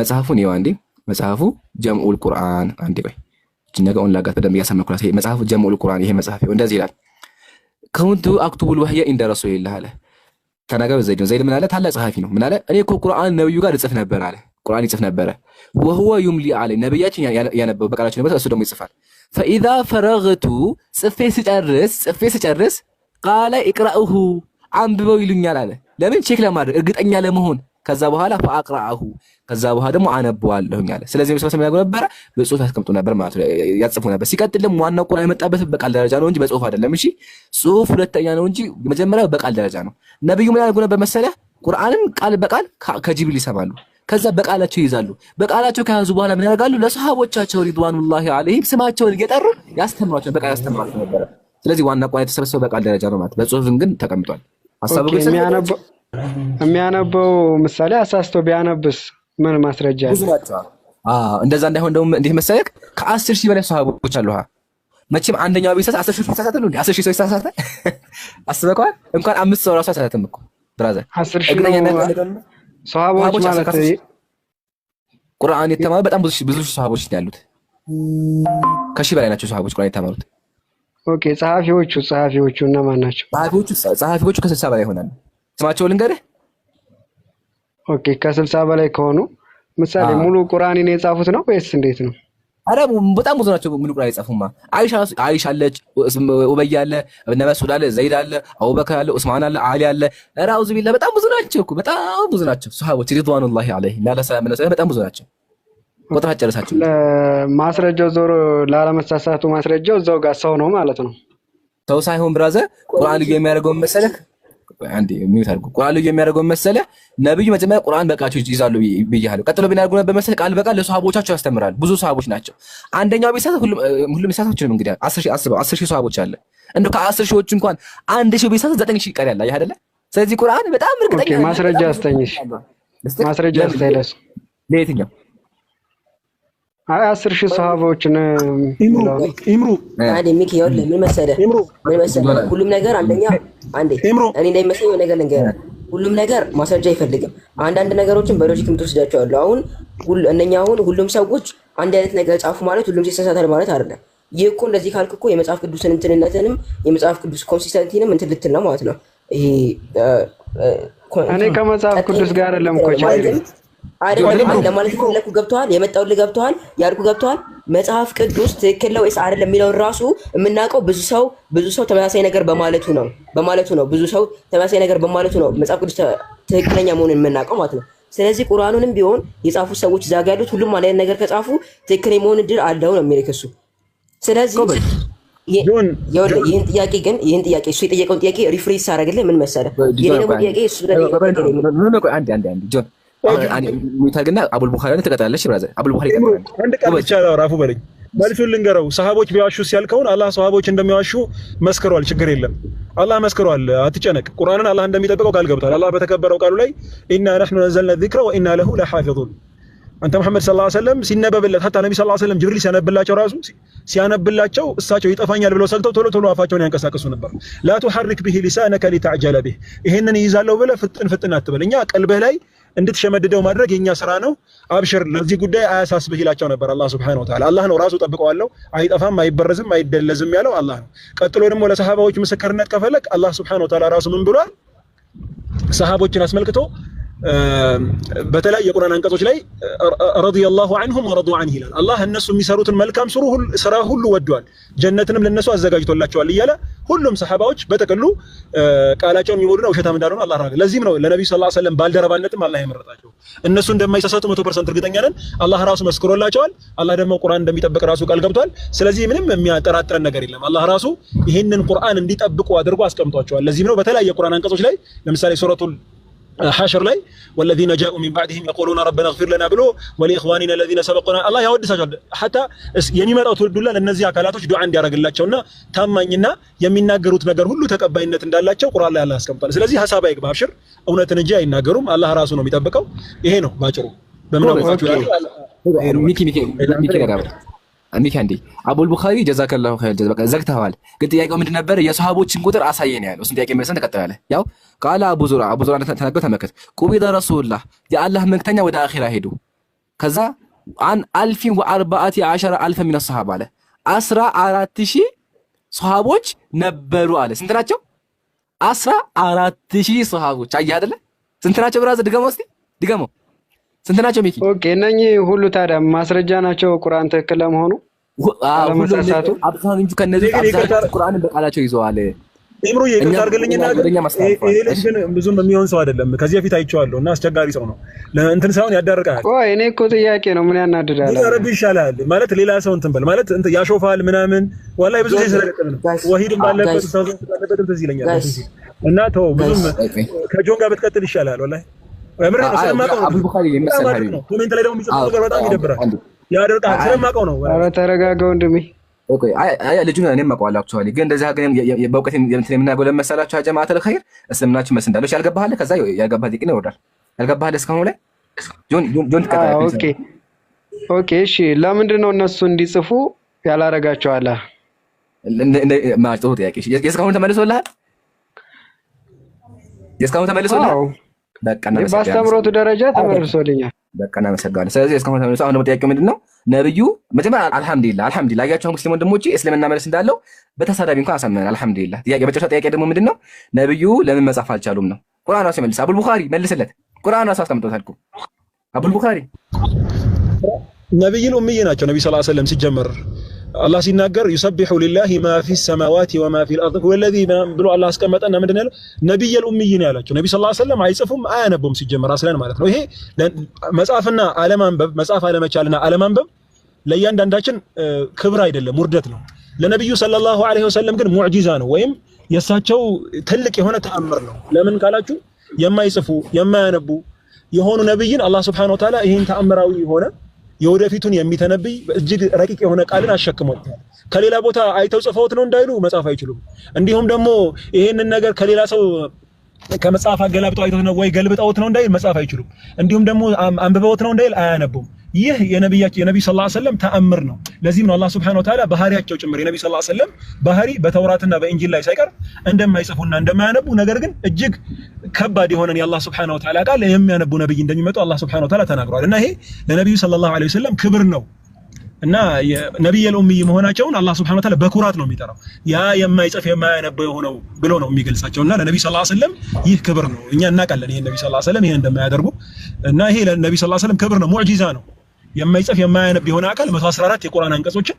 መጽሐፉን ይኸው አንዴ። መጽሐፉ ጀምዑል ቁርአን አንዴ ቆይ እቺ ነገር ኦንላጋት በደንብ ያሰመኩላት። ይሄ መጽሐፉ ጀምዑል ቁርአን ይሄ መጽሐፍ እንደዚህ ይላል። ከንቱ አክቱቡል ወህየ ኢንደ ረሱሊላህ አለ። ተናገረ ዘይድ ምን አለ? ታላቅ ጸሐፊ ነው። ምን አለ? እኔ እኮ ቁርአን ነብዩ ጋር እጽፍ ነበር አለ። ቁርአን ይጽፍ ነበረ። ወሁወ ዩምሊ አለ። ነብያችን ያነበው በቃላቸው ነበር፣ እሱ ደግሞ ይጽፋል። ፈኢዛ ፈረግቱ ጽፌ ስጨርስ ቃለ ኢቅራኡሁ አንብበው ይሉኛል አለ። ለምን? ቼክ ለማድረግ እርግጠኛ ለመሆን። ከዛ በኋላ ፈአቅራአሁ ከዛ በኋላ ደግሞ አነበዋለሁኝ አለ። ስለዚህ መስዋዕት የሚያደርጉ ነበር፣ በጽሁፍ ያስቀምጡ ነበር ማለት ነው፣ ያጽፉ ነበር። ሲቀጥል ደግሞ ዋናው ቁርአን የመጣበት በቃል ደረጃ ነው እንጂ በጽሁፍ አይደለም። እሺ ጽሁፍ ሁለተኛ ነው እንጂ መጀመሪያው በቃል ደረጃ ነው። ነብዩ ምን ያደርጉ ነበር መሰለህ? ቁርአንን ቃል በቃል ከጅብሪል ይሰማሉ። ከዛ በቃላቸው ይይዛሉ። በቃላቸው ከያዙ በኋላ ምን ያደርጋሉ? ለሰሃቦቻቸው ሪድዋኑላሂ ዐለይሂም ስማቸውን እየጠሩ ያስተምሯቸው፣ በቃል ያስተምሯቸው ነበር። ስለዚህ ዋና ቁርአን የተሰበሰበው በቃል ደረጃ ነው ማለት፣ በጽሁፍም ግን ተቀምጧል። ሐሳቡ ግን የሚያነበው ምሳሌ አሳስቶ ቢያነብስ ምን ማስረጃ አለ? እንደዛ እንዳይሆን ደግሞ እንዴት መሰለህ? ከ10 ሺህ በላይ ሰሃቦች አሉ። መቼም አንደኛው ቢሳሳት 10 ሺህ ይሳሳታሉ እንዴ? 10 ሺህ ሰው ይሳሳታል? አስበከዋል? እንኳን 5 ሰው ራሱ አይሳሳትም እኮ ብራዘር። 10 ሺህ ነው ሰሃቦች ማለት ቁርአን የተማሩ በጣም ብዙ ሰሃቦች ያሉት ከሺህ በላይ ናቸው ሰሃቦች ቁርአን የተማሩት። ኦኬ ጸሐፊዎቹ እነማን ናቸው? ጸሐፊዎቹ ከ60 በላይ ይሆናሉ። ስማቸው ልንገርህ? ኦኬ ከ60 በላይ ከሆኑ ምሳሌ ሙሉ ቁርአንን የጻፉት ነው ወይስ እንዴት ነው? አረ በጣም ብዙ ናቸው ሙሉ ቁርአን የጻፉማ። አይሻ አለች፣ ኡበይ አለ፣ እብነ መስዑድ አለ፣ ዘይድ አለ፣ አቡበከር አለ፣ ዑስማን አለ፣ አሊ አለ። ኧረ አውዙ ቢላህ በጣም ብዙ ናቸው እኮ በጣም ብዙ ናቸው ሱሐቦች ሪድዋኑላሂ ዐለይሂም ያለ ሰላም ነው። በጣም ብዙ ናቸው። ቁጥር አጨረሳቸው። ማስረጃው ዞሮ ላለመሳሳቱ ማስረጃው እዛው ጋር ሰው ነው ማለት ነው። ሰው ሳይሆን ብራዘር ቁርአን ልዩ የሚያደርገው መሰለህ? አንዴ ሚውት አድርጉ። ቁርአን ላይ የሚያደርገው መሰለ ነብዩ መጀመሪያ ቁርአን በቃቸው ይዛሉ ብያለሁ። ቀጥሎ ቢናርጉ ነበር መሰለ ቃል በቃል ለሷሃቦቻቸው ያስተምራሉ። ብዙ ሷሃቦች ናቸው። አንደኛው ቢሳት ሁሉም ይሳታችንም እንግዲህ 10 ሺህ ሷሃቦች አለ። እንደው ከ10 ሺዎች እንኳን 1 ሺህ ቢሳት 9 ሺህ ይቀር ያለ አይደለ? ስለዚህ ቁርአን በጣም እርግጠኛ ኦኬ ማስረጃ አስተኝሽ ማስረጃ አስተይለስ ለየትኛው 10 ሺህ ሷሃቦችን ኢምሩ አንዴ ሚኪ ይኸውልህ ምን መሰለህ ሁሉም ነገር አንደኛ አንዴ እኔ እንደሚመስለኝ ነገር ልንገርህ ሁሉም ነገር ማስረጃ አይፈልግም። አንዳንድ ነገሮችን በሎጂክ የምትወስዳቸው አሉ። አሁን ሁሉም ሰዎች አንድ አይነት ነገር ጻፉ ማለት ሁሉም ሲሳሳታል ማለት አይደለም። ይህ እኮ እንደዚህ ካልክ እኮ የመጽሐፍ ቅዱስን እንትንነትንም የመጽሐፍ ቅዱስ ኮንሲስተንቲንም እንትን ልትል ነው ማለት ነው። ይሄ እኔ ከመጽሐፍ ቅዱስ ጋር አይደለም እኮ አይደለም ለማለት ፈለኩ። ገብቷል? የመጣውልህ ገብቷል? ያልኩ ገብቷል? መጽሐፍ ቅዱስ ትክክል ነው ወይስ አይደለም የሚለውን ራሱ የምናውቀው ብዙ ሰው ተመሳሳይ ነገር በማለቱ ነው። ብዙ ሰው ተመሳሳይ ነገር በማለቱ ነው መጽሐፍ ቅዱስ ትክክለኛ መሆኑን የምናውቀው ማለት ነው። ስለዚህ ቁርአኑንም ቢሆን የጻፉ ሰዎች እዛ ጋር ያሉት ሁሉም አንድ ነገር ከጻፉ ትክክል የመሆን እድል አለው ነው የሚልከሱ። ስለዚህ ይህን ጥያቄ እሱ የጠየቀውን ጥያቄ ሪፍሬስ አደረግልህ ምን መሰለህ? የኔ ደግሞ ጥያቄ እሱ ሚታግና አቡል ቡኻሪ ላይ ተቀጣለሽ ብራዘር አቡል ቡኻሪ አንድ ቃል ብቻ ራፉ በለኝ መልሱን ልንገረው። ሰሃቦች ቢዋሹ ሲያልከውን አላህ ሰሃቦች እንደሚዋሹ መስክሯል። ችግር የለም አላህ መስክሯል። አትጨነቅ። ቁርአንን አላህ እንደሚጠብቀው ቃል ገብቷል። አላህ በተከበረው ቃሉ ላይ ኢና ነህኑ ነዘልና ዚክረ ወኢና ለሁ ለሐፊዙን አንተ መሐመድ ሰለላሁ ዐለይሂ ወሰለም ሲነበብለት ሐታ ነብይ ሰለላሁ ዐለይሂ ወሰለም ጅብሪል ሲያነብላቸው ራሱ ሲያነብላቸው እሳቸው ይጠፋኛል ብለው ሰግተው ቶሎ አፋቸውን ያንቀሳቀሱ ነበር። ላ ተሐሪክ ቢሂ ሊሳነከ ሊተዕጀለ ቢሂ ይሄንን ይይዛለሁ ብለህ ፍጥን አትበል። እኛ ቀልብህ ላይ እንድትሸመድደው ማድረግ የኛ ስራ ነው። አብሽር ለዚህ ጉዳይ አያሳስብህ ይላቸው ነበር አላህ ሱብሓነሁ ወተዓላ። አላህ ነው ራሱ ጠብቀዋለሁ፣ አይጠፋም፣ አይበረዝም፣ አይደለዝም ያለው አላህ ነው። ቀጥሎ ደግሞ ለሰሃባዎች ምስክርነት ከፈለክ አላህ ሱብሓነሁ ወተዓላ ራሱ ምን ብሏል? ሰሃቦችን አስመልክቶ በተለያየ የቁርአን አንቀጾች ላይ ረዲየላሁ ዐንሁም ወረዱ ዐንሁ ይላል። አላህ እነሱ የሚሰሩትን መልካም ስራ ሁሉ ወዷል፣ ጀነትንም ለነሱ አዘጋጅቶላቸዋል እያለ ሁሉም ሰሃባዎች በተቀሉ ቃላቸውን የሚሞሉና ውሸታም እንዳልሆኑ አላህ ረጋ። ለዚህም ነው ለነብዩ ሰለላሁ ዐለይሂ ወሰለም ባልደረባነትም አላህ የመረጣቸው። እነሱ እንደማይሳሳቱ 100% እርግጠኛ ነን። አላህ ራሱ መስክሮላቸዋል። አላህ ደግሞ ቁርአን እንደሚጠብቅ ራሱ ቃል ገብቷል። ስለዚህ ምንም የሚያጠራጥረን ነገር የለም። አላህ ራሱ ይሄንን ቁርአን እንዲጠብቁ አድርጎ አስቀምጧቸዋል። ለዚህም ነው በተለያየ የቁርአን አንቀጾች ላይ ለምሳሌ ሱረቱል ሐሽር ላይ والذين جاءوا من بعدهم يقولون ربنا اغفر لنا ብሎ ولإخواننا الذين سبقونا አላህ ያወድሳቸዋል። ሐታ የሚመጣው ትውልድ ለነዚህ አካላቶች ዱዓ እንዲያደርግላቸውና ታማኝና የሚናገሩት ነገር ሁሉ ተቀባይነት እንዳላቸው ቁርአን ላይ አላህ አስቀምጧል። ስለዚህ ሐሳብ አይግባ፣ አብሽር እውነትን እንጂ አይናገሩም። አላህ ራሱ ነው የሚጠብቀው። ይሄ ነው ባጭሩ። በምን አውቃችሁ ሚኪ አንዴ አቡል ቡኻሪ ጀዛከላሁ ኸይር በቃ ዘግተዋል። ግን ጥያቄው ምንድን ነበር? የሰሃቦችን ቁጥር አሳየን ያለው እሱን ጥያቄ መልሰን ተቀጥላለህ። ያው ቃለ አቡ ዙራ ተናገረ። ተመከት ቁቢዳ ረሱላህ የአላህ መልክተኛ ወደ አኺራ ሄዱ። ከዛ አን 141000 ሚነ ሰሃባ አለ 14000 ሰሃቦች ነበሩ አለ። ስንት ናቸው? 14000 ሰሃቦች። አየህ አይደለ? ስንት ናቸው? ብራዘር ድገመው እስቲ ድገመው። ስንት ናቸው ሚኪ? ኦኬ እነኚህ ሁሉ ታዲያ ማስረጃ ናቸው ቁርአን ትክክል ለመሆኑ? አለመሳሳቱ አብዛኛው እንጂ ከነዚህ አብዛኛው ቁርአንን በቃላቸው ይዘዋል። ኢምሩ ይቅርታ አድርግልኝና ይሄ ልጅ ግን ብዙም የሚሆን ሰው አይደለም። ከዚህ በፊት አይቼዋለሁ እና አስቸጋሪ ሰው ነው። ለእንትን ሳይሆን ያዳርቃል። ቆይ እኔ እኮ ጥያቄ ነው ምን ያናድዳል? ረቢ ይሻላል ማለት ሌላ ሰው እንትን በል ማለት እንትን ያሾፋል ምናምን ወላሂ ብዙ ጊዜ ስለቀጠለ ነው። ወሂድም ባለበት ባለበት ትዝ ይለኛል እና ተው ብዙም ከጆን ጋር ብትቀጥል ይሻላል ወላሂ አምር ነው። ስለማውቀው አቡል ቡኻሪ የመሰለህ ነው። ኮሜንት ላይ ደግሞ የሚጽፈው ነገር በጣም ይደብራል። ያደርቃል። ስለማውቀው ነው። ኧረ ተረጋጋው እንደሚ ኦኬ አይ ልጁን እኔም አውቀዋለሁ አክቹዋሊ። ግን እንደዚህ ሀገር በእውቀት እንትን የምናገው ለመሰላችሁ ጀማዓተል ኸይር እስልምናችን መስ እንዳለች ያልገባህ አለ። ከዛ ያልገባህ ጥቂት ነው ይወርዳል። ያልገባህ እስካሁን ላይ ጆን ተቀጣይ። ኦኬ እሺ፣ ለምንድን ነው እነሱ እንዲጽፉ ያላረጋቸው አለ? ማለት ጥሩ ጥያቄ። የእስካሁን ተመልሶልሃል? የእስካሁን ተመልሶልሃል? በቃ በአስተምሮቱ ደረጃ ተመልሶልኛል። በቃ እናመሰግናለን። ስለዚህ እስካሁን ተመልሶ አሁን ደግሞ ጥያቄው ምንድነው? ነብዩ መጀመሪያ አልሐምዱሊላህ አያችሁ ሙስሊም ወንድሞቼ እስልምና መልስ እንዳለው በተሳዳቢ እንኳን አሳመናል። አልሐምዱሊላህ። ጥያቄ በጨረሻ ጥያቄ ደግሞ ምንድነው? ነብዩ ለምን መጻፍ አልቻሉም ነው? ቁርአን ራሱ መልስ አቡል ቡኻሪ መልስለት። ቁርአን ራሱ አስቀምጦታል እኮ አቡል ቡኻሪ። ነብዩል ኡምይ ናቸው። ነብዩ ሰለላሁ ዐለይሂ ወሰለም ሲጀመር አላህ ሲናገር ይሰብሑ ሊላሂ ማ ፊስ ሰማዋቲ ወማ ፊል አርድ ወለዚ ብሎ አላህ አስቀመጠና ምንድነው ያለው? ነብዩል ኡምይ ነው ያላቸው። ነብዩ ሰለላሁ ዐለይሂ ወሰለም አይጽፉም አያነቡም ሲጀመር አስለን ማለት ነው። ይሄ መጻፍና አለማንበብ መጻፍ አለመቻልና አለማንበብ ለእያንዳንዳችን ክብር አይደለም ውርደት ነው። ለነብዩ ሰለላሁ ዐለይሂ ወሰለም ግን ሙዕጂዛ ነው ወይም የእሳቸው ትልቅ የሆነ ተአምር ነው። ለምን ካላችሁ የማይጽፉ የማያነቡ የሆኑ ነብይን አላህ Subhanahu Wa Ta'ala ይሄን ተአምራዊ የሆነ የወደፊቱን የሚተነብይ እጅግ ረቂቅ የሆነ ቃልን አሸክሞታል። ከሌላ ቦታ አይተው ጽፈውት ነው እንዳይሉ መጻፍ አይችሉም። እንዲሁም ደግሞ ይሄንን ነገር ከሌላ ሰው ከመጽሐፍ አገላብጠው አይተው ነው ወይ ገልብጠውት ነው እንዳይል መጻፍ አይችሉም። እንዲሁም ደግሞ አንብበውት ነው እንዳይል አያነቡም። ይህ የነብይ ሰለላሁ ዐለይሂ ወሰለም ተአምር ነው። ለዚህም ነው አላህ Subhanahu Wa Ta'ala ባህሪያቸው ጭምር የነብይ ሰለላሁ ዐለይሂ ወሰለም ባህሪ በተውራትና በእንጂል ላይ ሳይቀር እንደማይጽፉና እንደማያነቡ ነገር ግን እጅግ ከባድ የሆነን የአላህ Subhanahu Wa Ta'ala ቃል የሚያነቡ ነብይ እንደሚመጡ አላህ Subhanahu Wa Ta'ala ተናግሯል። እና ይሄ ለነብዩ ሰለላሁ ዐለይሂ ወሰለም ክብር ነው። እና ነብይ الኡምይ መሆናቸውን አላህ Subhanahu Wa Ta'ala በኩራት ነው የሚጠራው። ያ የማይጽፍ የማያነብ የሆነው ብሎ ነው የሚገልጻቸውና ለነብይ ሰለላሁ ዐለይሂ ወሰለም ይህ ክብር ነው። እኛ እናውቃለን ይሄን ነብይ ሰለላሁ ዐለይሂ ወሰለም ይሄን እንደማያደርጉ እና ይሄ ለነብይ ሰለላሁ ዐለይሂ ወሰለም ክብር ነው፣ ሙዕጂዛ ነው። የማይጽፍ የማያነብ የሆነ አካል 114 የቁርአን አንቀጾችን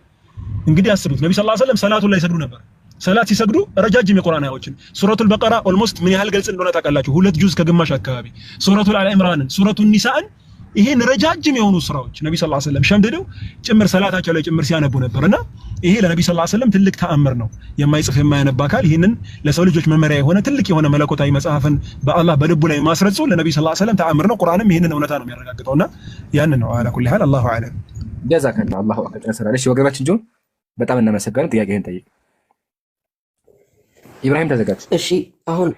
እንግዲህ አስቡት። ነብይ ሰለላሁ ዐለይሂ ወሰለም ሰላቱን ላይ ይሰግዱ ነበር። ሰላት ሲሰግዱ ረጃጅም የቁርአን አያዎችን ሱረቱል በቀራ ኦልሞስት ምን ያህል ገልጽ እንደሆነ ታውቃላችሁ? 2 ጁዝ ከግማሽ አካባቢ። ሱረቱል አሊ ኢምራንን፣ ሱረቱን ኒሳን ይሄን ረጃጅም የሆኑ ስራዎች ነብይ ሰለላሁ ዐለይሂ ወሰለም ሸምድደው ጭምር ሰላታቸው ላይ ጭምር ሲያነቡ ነበርና ይሄ ለነብይ ሰለላሁ ዐለይሂ ወሰለም ትልቅ ተአምር ነው። የማይጽፍ የማያነብ አካል ይሄንን ለሰው ልጆች መመሪያ የሆነ ትልቅ የሆነ መለኮታዊ መጽሐፍን በአላህ በልቡ ላይ ማስረጹ ለነብይ ሰለላሁ ዐለይሂ ወሰለም ተአምር ነው። ቁርአንም ይሄንን እውነታ ነው የሚያረጋግጠውና ያን ነው አላ ኩሊ ሐል አላሁ አለም። ጀዛከላ አላሁ አክበር ሰራለሽ ወገባችን ጆን በጣም እናመሰግናለን። ጥያቄህን ጠይቅ ኢብራሂም ተዘጋጅ። እሺ አሁን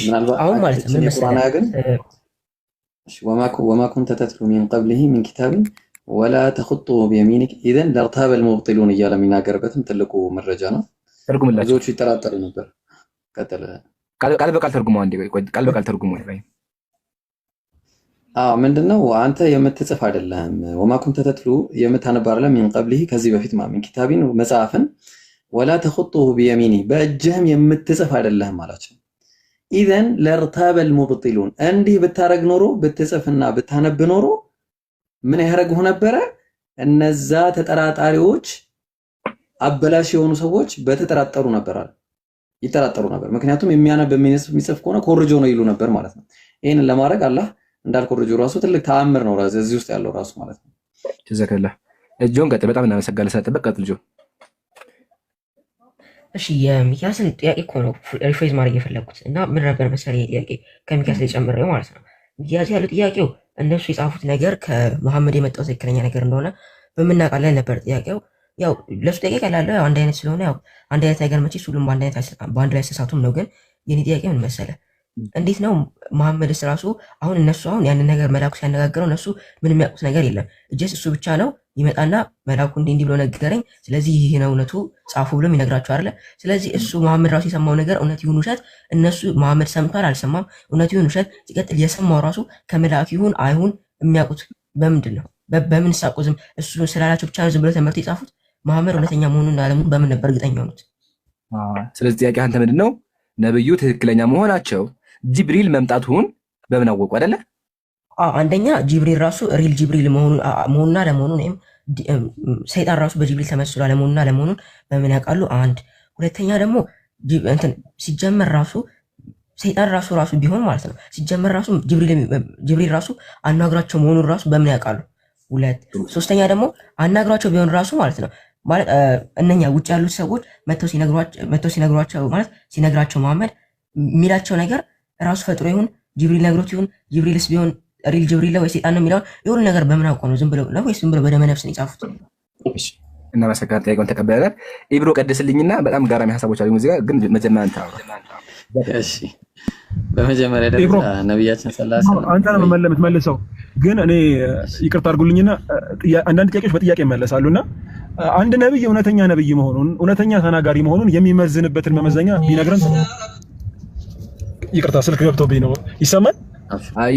ምናልባት አሁን ማለት ነው ቁርአን ያገን وما كنت تتلو من قبله من كتاب ولا تخطه بيمينك اذا لارتاب المبطلون እያለ የሚናገርበትም ትልቁ መረጃ ነው። ተርጉምላችሁ ብዙዎች ይጠራጠሩ ነበር። ቀጥል ቃል በቃል ተርጉመው አንዴ ቃል በቃል ተርጉመው ኢብራሂም። ምንድነው አንተ የምትጽፍ አይደለም። وما كنت تتلو የምታነብ አይደለም من قبله ከዚህ በፊት من كتاب መጽሐፍን ولا تخطه بيمينه በእጅህም የምትጽፍ አይደለም ማለትም ኢዘን ለርታበ المبطلون እንዲህ ብታረግ ኖሮ ብትጽፍና ብታነብ ኖሮ ምን ያረጉ ነበረ? እነዛ ተጠራጣሪዎች አበላሽ የሆኑ ሰዎች በተጠራጠሩ ነበር አይደል? ይጠራጠሩ ነበር። ምክንያቱም የሚያነብ የሚጽፍ ከሆነ ኮርጆ ነው ይሉ ነበር ማለት ነው። ይሄንን ለማድረግ አላህ እንዳልኮርጆ ራሱ ትልቅ ተአምር ነው እዚህ ውስጥ ያለው ራሱ ማለት ነው። ጀዛከላ ጆን ቀጥል። በጣም እናመሰግናለን ስለተጠበቅ ቀጥል ጆን። እሺ የሚኪያስን ጥያቄ እኮ ነው ሪፍሬዝ ማድረግ የፈለኩት እና ምን ነበር መሰለኝ ጥያቄ ከሚኪያስ ላይ ጨምሬው ማለት ነው። ሚኪያስ ያለው ጥያቄው እነሱ የጻፉት ነገር ከመሐመድ የመጣው ትክክለኛ ነገር እንደሆነ በምናውቃለን ነበር ጥያቄው። ያው ለሱ ጥያቄ ያለው ያው አንድ አይነት ስለሆነ ያው አንድ አይነት ነገር መቼ ሁሉም በአንድ ላይ ተሳሳቱም ነው። ግን የኔ ጥያቄ ምን መሰለ እንዴት ነው መሐመድስ ራሱ አሁን እነሱ አሁን ያንን ነገር መላኩ ሲያነጋግረው እነሱ ምንም የሚያውቁት ነገር የለም እጀስ እሱ ብቻ ነው ይመጣና መላኩ እንዲህ ብሎ ነገረኝ፣ ስለዚህ ይሄ ነው እውነቱ ጻፉ ብሎም ይነግራቸው አይደለ? ስለዚህ እሱ መሐመድ ራሱ የሰማው ነገር እውነት ይሁን ውሸት እነሱ መሐመድ ሰምቷል አልሰማም፣ እውነት ይሁን ውሸት ሲቀጥል የሰማው ራሱ ከመላኩ ይሁን አይሁን የሚያውቁት በምንድን ነው? በምን ሳቁ? ዝም እሱ ስላላቸው ብቻ ዝም ብሎ ተመርቶ የጻፉት መሐመድ እውነተኛ መሆኑን አለሙን በምን ነበር እርግጠኛ ሆኑት? ስለዚህ ጥያቄ አንተ ምንድነው ነብዩ ትክክለኛ መሆናቸው ጅብሪል መምጣቱን በምን አወቁ አይደለ? አንደኛ ጅብሪል ራሱ ሪል ጅብሪል መሆኑና ለመሆኑን ወይም ሰይጣን ራሱ በጅብሪል ተመስሎ ለመሆኑና ለመሆኑን በምን ያውቃሉ? አንድ ሁለተኛ ደግሞ እንትን ሲጀመር ራሱ ሰይጣን ራሱ ቢሆን ማለት ነው ሲጀመር ራሱ ጅብሪል ራሱ አናግራቸው መሆኑን ራሱ በምን ያውቃሉ? ሁለት ሶስተኛ ደግሞ አናግራቸው ቢሆን ራሱ ማለት ነው ማለት እነኛ ውጭ ያሉት ሰዎች መተው ሲነግሯቸው ማለት ሲነግራቸው መሐመድ የሚላቸው ነገር ራሱ ፈጥሮ ይሁን ጅብሪል ነግሮት ይሁን ጅብሪልስ ቢሆን ሪል ጅብሪል ወይ ሰይጣን ነው የሚለው የሆነ ነገር በምን አውቀው ነው? ዝም ብለው ነው ወይስ ዝም ብለው በደመ ነፍስ ነው የጻፉት? እሺ እና መሰከረ ጥያቄውን ተቀበላል። ኢብሮ ቀደስልኝና በጣም ጋራሚ ሀሳቦች አሉ እዚህ ጋር ግን መጀመሪያ አንተ አውራ። እሺ በመጀመሪያ ደረጃ ነብያችን ሰለላሁ ዐለይሂ ወሰለም አንተ ነው የምትመልሰው፣ ግን እኔ ይቅርታ አድርጉልኝና አንዳንድ ጥያቄዎች በጥያቄ ይመለሳሉና አንድ ነብይ እውነተኛ ነብይ መሆኑን እውነተኛ ተናጋሪ መሆኑን የሚመዝንበትን መመዘኛ ቢነግረን። ይቅርታ ስልክ ገብቶብኝ ነው። ይሰማል?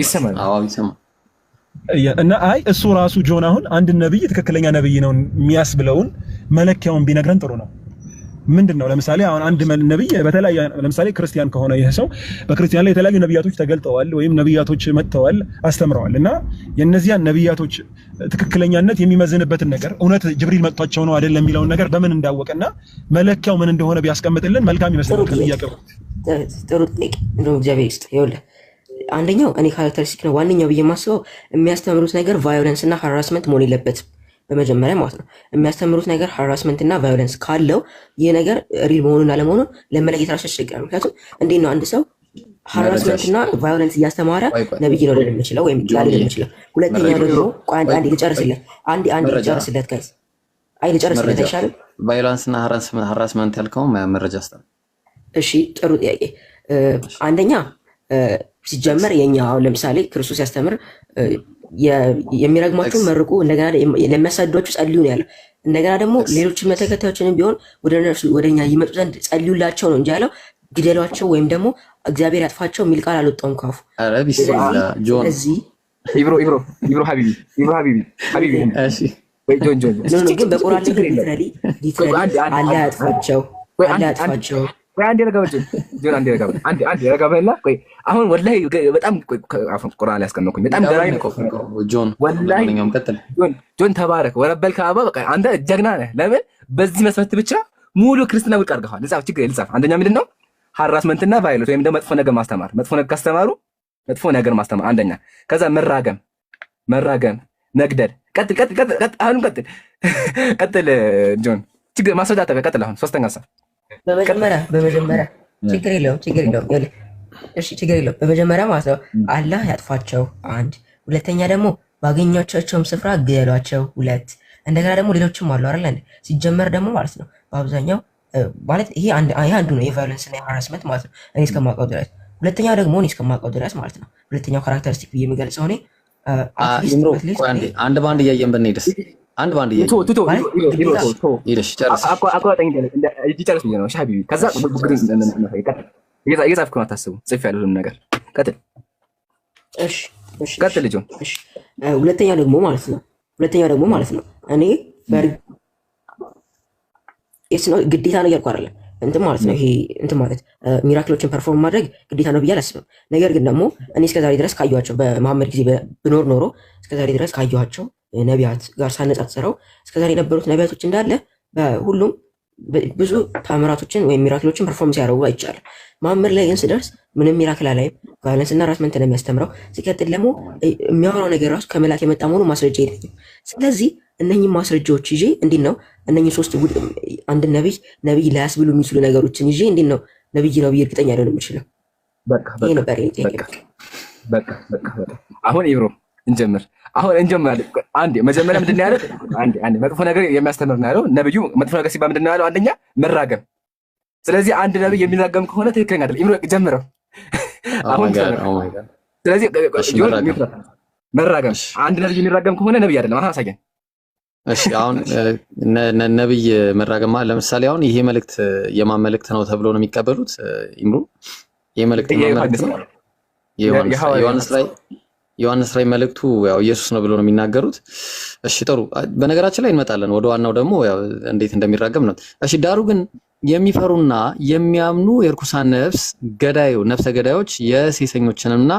ይሰማል። አዎ ይሰማል። እና አይ እሱ ራሱ ጆን አሁን አንድ ነብይ ትክክለኛ ነብይ ነው የሚያስብለውን መለኪያውን ቢነግረን ጥሩ ነው። ምንድነው? ለምሳሌ አሁን አንድ ነብይ በተለያየ ለምሳሌ ክርስቲያን ከሆነ ይሄ ሰው በክርስቲያን ላይ የተለያዩ ነብያቶች ተገልጠዋል ወይም ነብያቶች መጥተዋል አስተምረዋል እና የነዚያን ነብያቶች ትክክለኛነት የሚመዝንበትን ነገር እውነት ጅብሪል መጥቷቸው ነው አይደለም የሚለውን ነገር በምን እንዳወቀና መለኪያው ምን እንደሆነ ቢያስቀምጥልን መልካም ይመስላል። ከጥያቄው ጥሩ ጥያቄ እንደው እግዚአብሔር ይስጥ። ይኸውልህ አንደኛው እኔ ካራክተሪስቲክ ነው ዋነኛው ብዬ የማስበው የሚያስተምሩት ነገር ቫዮለንስ እና ሃራስመንት መሆን የለበትም። በመጀመሪያ ማለት ነው የሚያስተምሩት ነገር ሃራስመንት እና ቫዮለንስ ካለው ይህ ነገር ሪል መሆኑን አለመሆኑን ለመለየት ራሱ ያስቸግራል። ምክንያቱም እንዴት ነው አንድ ሰው ሃራስመንት እና ቫዮለንስ እያስተማረ ነብይ ነው ሊል የሚችለው ወይም ላልል የሚችለው? ሁለተኛው ደግሞ አንድ ልጨርስለት ጋይስ፣ ልጨርስለት አይሻልም? ቫዮለንስ እና ሃራስመንት ያልከው መረጃ አስተ እሺ፣ ጥሩ ጥያቄ። አንደኛ ሲጀመር የኛ አሁን ለምሳሌ ክርስቶስ ያስተምር የሚረግሟችሁን መርቁ፣ እንደገና ለሚያሳድዷችሁ ጸልዩ ነው ያለው። እንደገና ደግሞ ሌሎችን ተከታዮችንም ቢሆን ወደኛ ይመጡ ዘንድ ጸልዩላቸው ነው እንጂ ያለው ግደሏቸው ወይም ደግሞ እግዚአብሔር ያጥፋቸው የሚል ቃል አልወጣውም ካፉ። ኧረ ቢስሚላህ ጆን እዚህ ኢብሮ ሀቢቢ ወይ ጆን ግን በቁርአን ላይ ሊትራሊ አላህ ያጥፋቸው አንዴ ረጋበላ ቆይ አሁን ወላሂ በጣም ቁርአን ላይ ያስቀመጥኩኝ በጣም ገራሚ ነው። ጆን ወላሂ ጆን ተባረክ ወረበል ከአባ በቃ አንተ ጀግና ነህ። ለምን በዚህ መሰረት ብቻ ሙሉ ክርስትና ውድቅ አድርገዋል። ልጻፍ ችግር ልጻፍ። አንደኛ ምንድነው ሃራስመንትና ቫዮለንስ ወይም ደግሞ መጥፎ ነገር ማስተማር፣ መጥፎ ነገር ካስተማሩ መጥፎ ነገር ማስተማር አንደኛ። ከዛ መራገም፣ መግደል። አሁን ቀጥል ጆን ችግር ማስረጃ ቀጥል። አሁን ሶስተኛ ሀሳብ በመጀመሪያ ችግር የለውም። እሺ ችግር የለውም። በመጀመሪያ ማለት ነው አላህ ያጥፋቸው አንድ፣ ሁለተኛ ደግሞ ባገኛቸውም ስፍራ ግደሏቸው ሁለት፣ እንደገና ደግሞ ሌሎችም አሉ አይደል? ሲጀመር ደግሞ ማለት ነው በአብዛኛው ማለት ይሄ አንዱ ነው የቫዮለንስ እና የሃራስመንት ማለት ነው እኔ እስከማውቀው ድረስ። ሁለተኛው ደግሞ እኔ እስከማውቀው ድረስ ማለት ነው ሁለተኛው ካራክተሪስቲክ ብዬ የሚገልጸው እኔ አንድ ባንድ እያየን ብንሄድስ? አንድ ባንድ እያየን እየጻፍክ ነው አታስቡ። ጽፌያለሁ ነገር ቀጥል ጆን። ሁለተኛው ደግሞ ማለት ነው እኔ ግዴታ ነው እያልኩ አይደለም እንትን ማለት ነው። ይሄ እንትን ማለት ሚራክሎችን ፐርፎርም ማድረግ ግዴታ ነው ብዬ አላስብም። ነገር ግን ደግሞ እኔ እስከዛሬ ድረስ ካየኋቸው በመሐመድ ጊዜ ብኖር ኖሮ እስከዛሬ ድረስ ካየኋቸው ነቢያት ጋር ሳነጻጽረው እስከዛሬ የነበሩት ነቢያቶች እንዳለ በሁሉም ብዙ ታምራቶችን ወይም ሚራክሎችን ፐርፎርም ሲያደርጉ አይቻልም። መሐመድ ላይ ግን ስደርስ ምንም ሚራክል አላይም። ቫዮለንስ እና ሃራስመንት ነው የሚያስተምረው። ሲቀጥል ደግሞ የሚያወራው ነገር ራሱ ከመላክ የመጣ መሆኑ ማስረጃ የለኝም። ስለዚህ እነኚህ ማስረጃዎች ይዤ እንዴት ነው እነኚህ ሶስት አንድ ነቢይ ላያስብሉ የሚችሉ ነገሮችን ይዤ እንዴት ነው ነቢይ ነው ብዬ እርግጠኛ ሊሆን የሚችለው? ይሄ ነበር በቃ አሁን ኢብሮ እንጀምር። አንዴ መጀመሪያ ምንድን ነው ያለው? አንዴ መጥፎ ነገር የሚያስተምር ነው ያለው ነብዩ። መጥፎ ነገር ሲባል ምንድን ነው ያለው? አንደኛ መራገም። ስለዚህ አንድ ነብይ የሚራገም ከሆነ ትክክለኛ አይደለም። ኢብሮ ጀምረው አሁን ስለዚህ መራገም አንድ ነብይ የሚራገም ከሆነ ነብይ አይደለም። አሳየን። እሺ አሁን ነብይ መራገም ለምሳሌ አሁን ይሄ መልእክት የማን መልእክት ነው ተብሎ ነው የሚቀበሉት? ኢምሩ ይሄ መልእክት ነው ዮሐንስ ላይ መልእክቱ ያው ኢየሱስ ነው ብሎ ነው የሚናገሩት። እሺ ጥሩ፣ በነገራችን ላይ እንመጣለን። ወደ ዋናው ደግሞ ያው እንዴት እንደሚራገም ነው። እሺ ዳሩ ግን የሚፈሩና የሚያምኑ የርኩሳን ነፍሰ ገዳዮች የሴሰኞችንና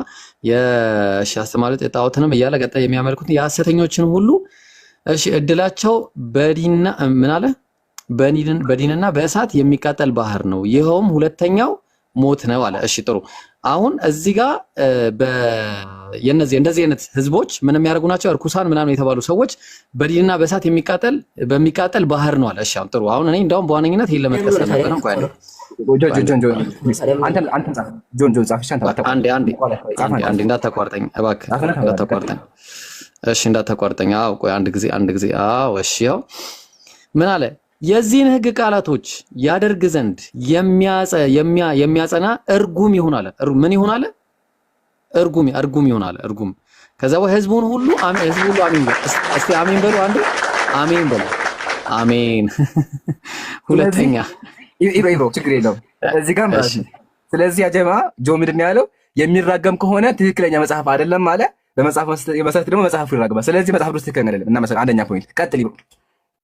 የሻስተማለት የጣዖትንም እያለ ቀጣይ የሚያመልኩት የሐሰተኞችን ሁሉ እሺ እድላቸው በዲንና በእሳት የሚቃጠል ባህር ነው፣ ይኸውም ሁለተኛው ሞት ነው አለ። እሺ ጥሩ። አሁን እዚህ ጋር እንደዚህ አይነት ህዝቦች ምን የሚያደርጉ ናቸው? እርኩሳን ምናምን የተባሉ ሰዎች በዲንና በእሳት በሚቃጠል ባህር ነው አለ። እሺ ጥሩ። አሁን እኔ እንደውም በዋነኝነት ይሄን ለመጥቀስ ነበር ነው። ቆይ አንዴ እንዳታቋርጠኝ እባክህ፣ እንዳታቋርጠኝ። እሺ እንዳታቋርጠኝ። አዎ ቆይ አንድ ጊዜ። አዎ እሺ። ያው ምን አለ? የዚህን ህግ ቃላቶች ያደርግ ዘንድ የሚያጸና እርጉም ይሁን አለ። ምን ይሁን አለ? እርጉም ይሁን አለ። እርጉም። ከዛ ህዝቡን ሁሉ አሜን በሉ። እስቲ አሜን በሉ። አንዴ አሜን በሉ። አሜን። ሁለተኛ ኢብሮ ችግር የለውም እዚህ ጋር ማለት ነው። ስለዚህ አጀማ ጆ ምንድን ነው ያለው? የሚራገም ከሆነ ትክክለኛ መጽሐፍ አይደለም አለ። በመጽሐፍ መሰረት ደግሞ መጽሐፉ ይራገማል። ስለዚህ መጽሐፍ ውስጥ ትክክለኛ አይደለም እና መሰረት አንደኛ ፖይንት ቀጥል ኢብሮ።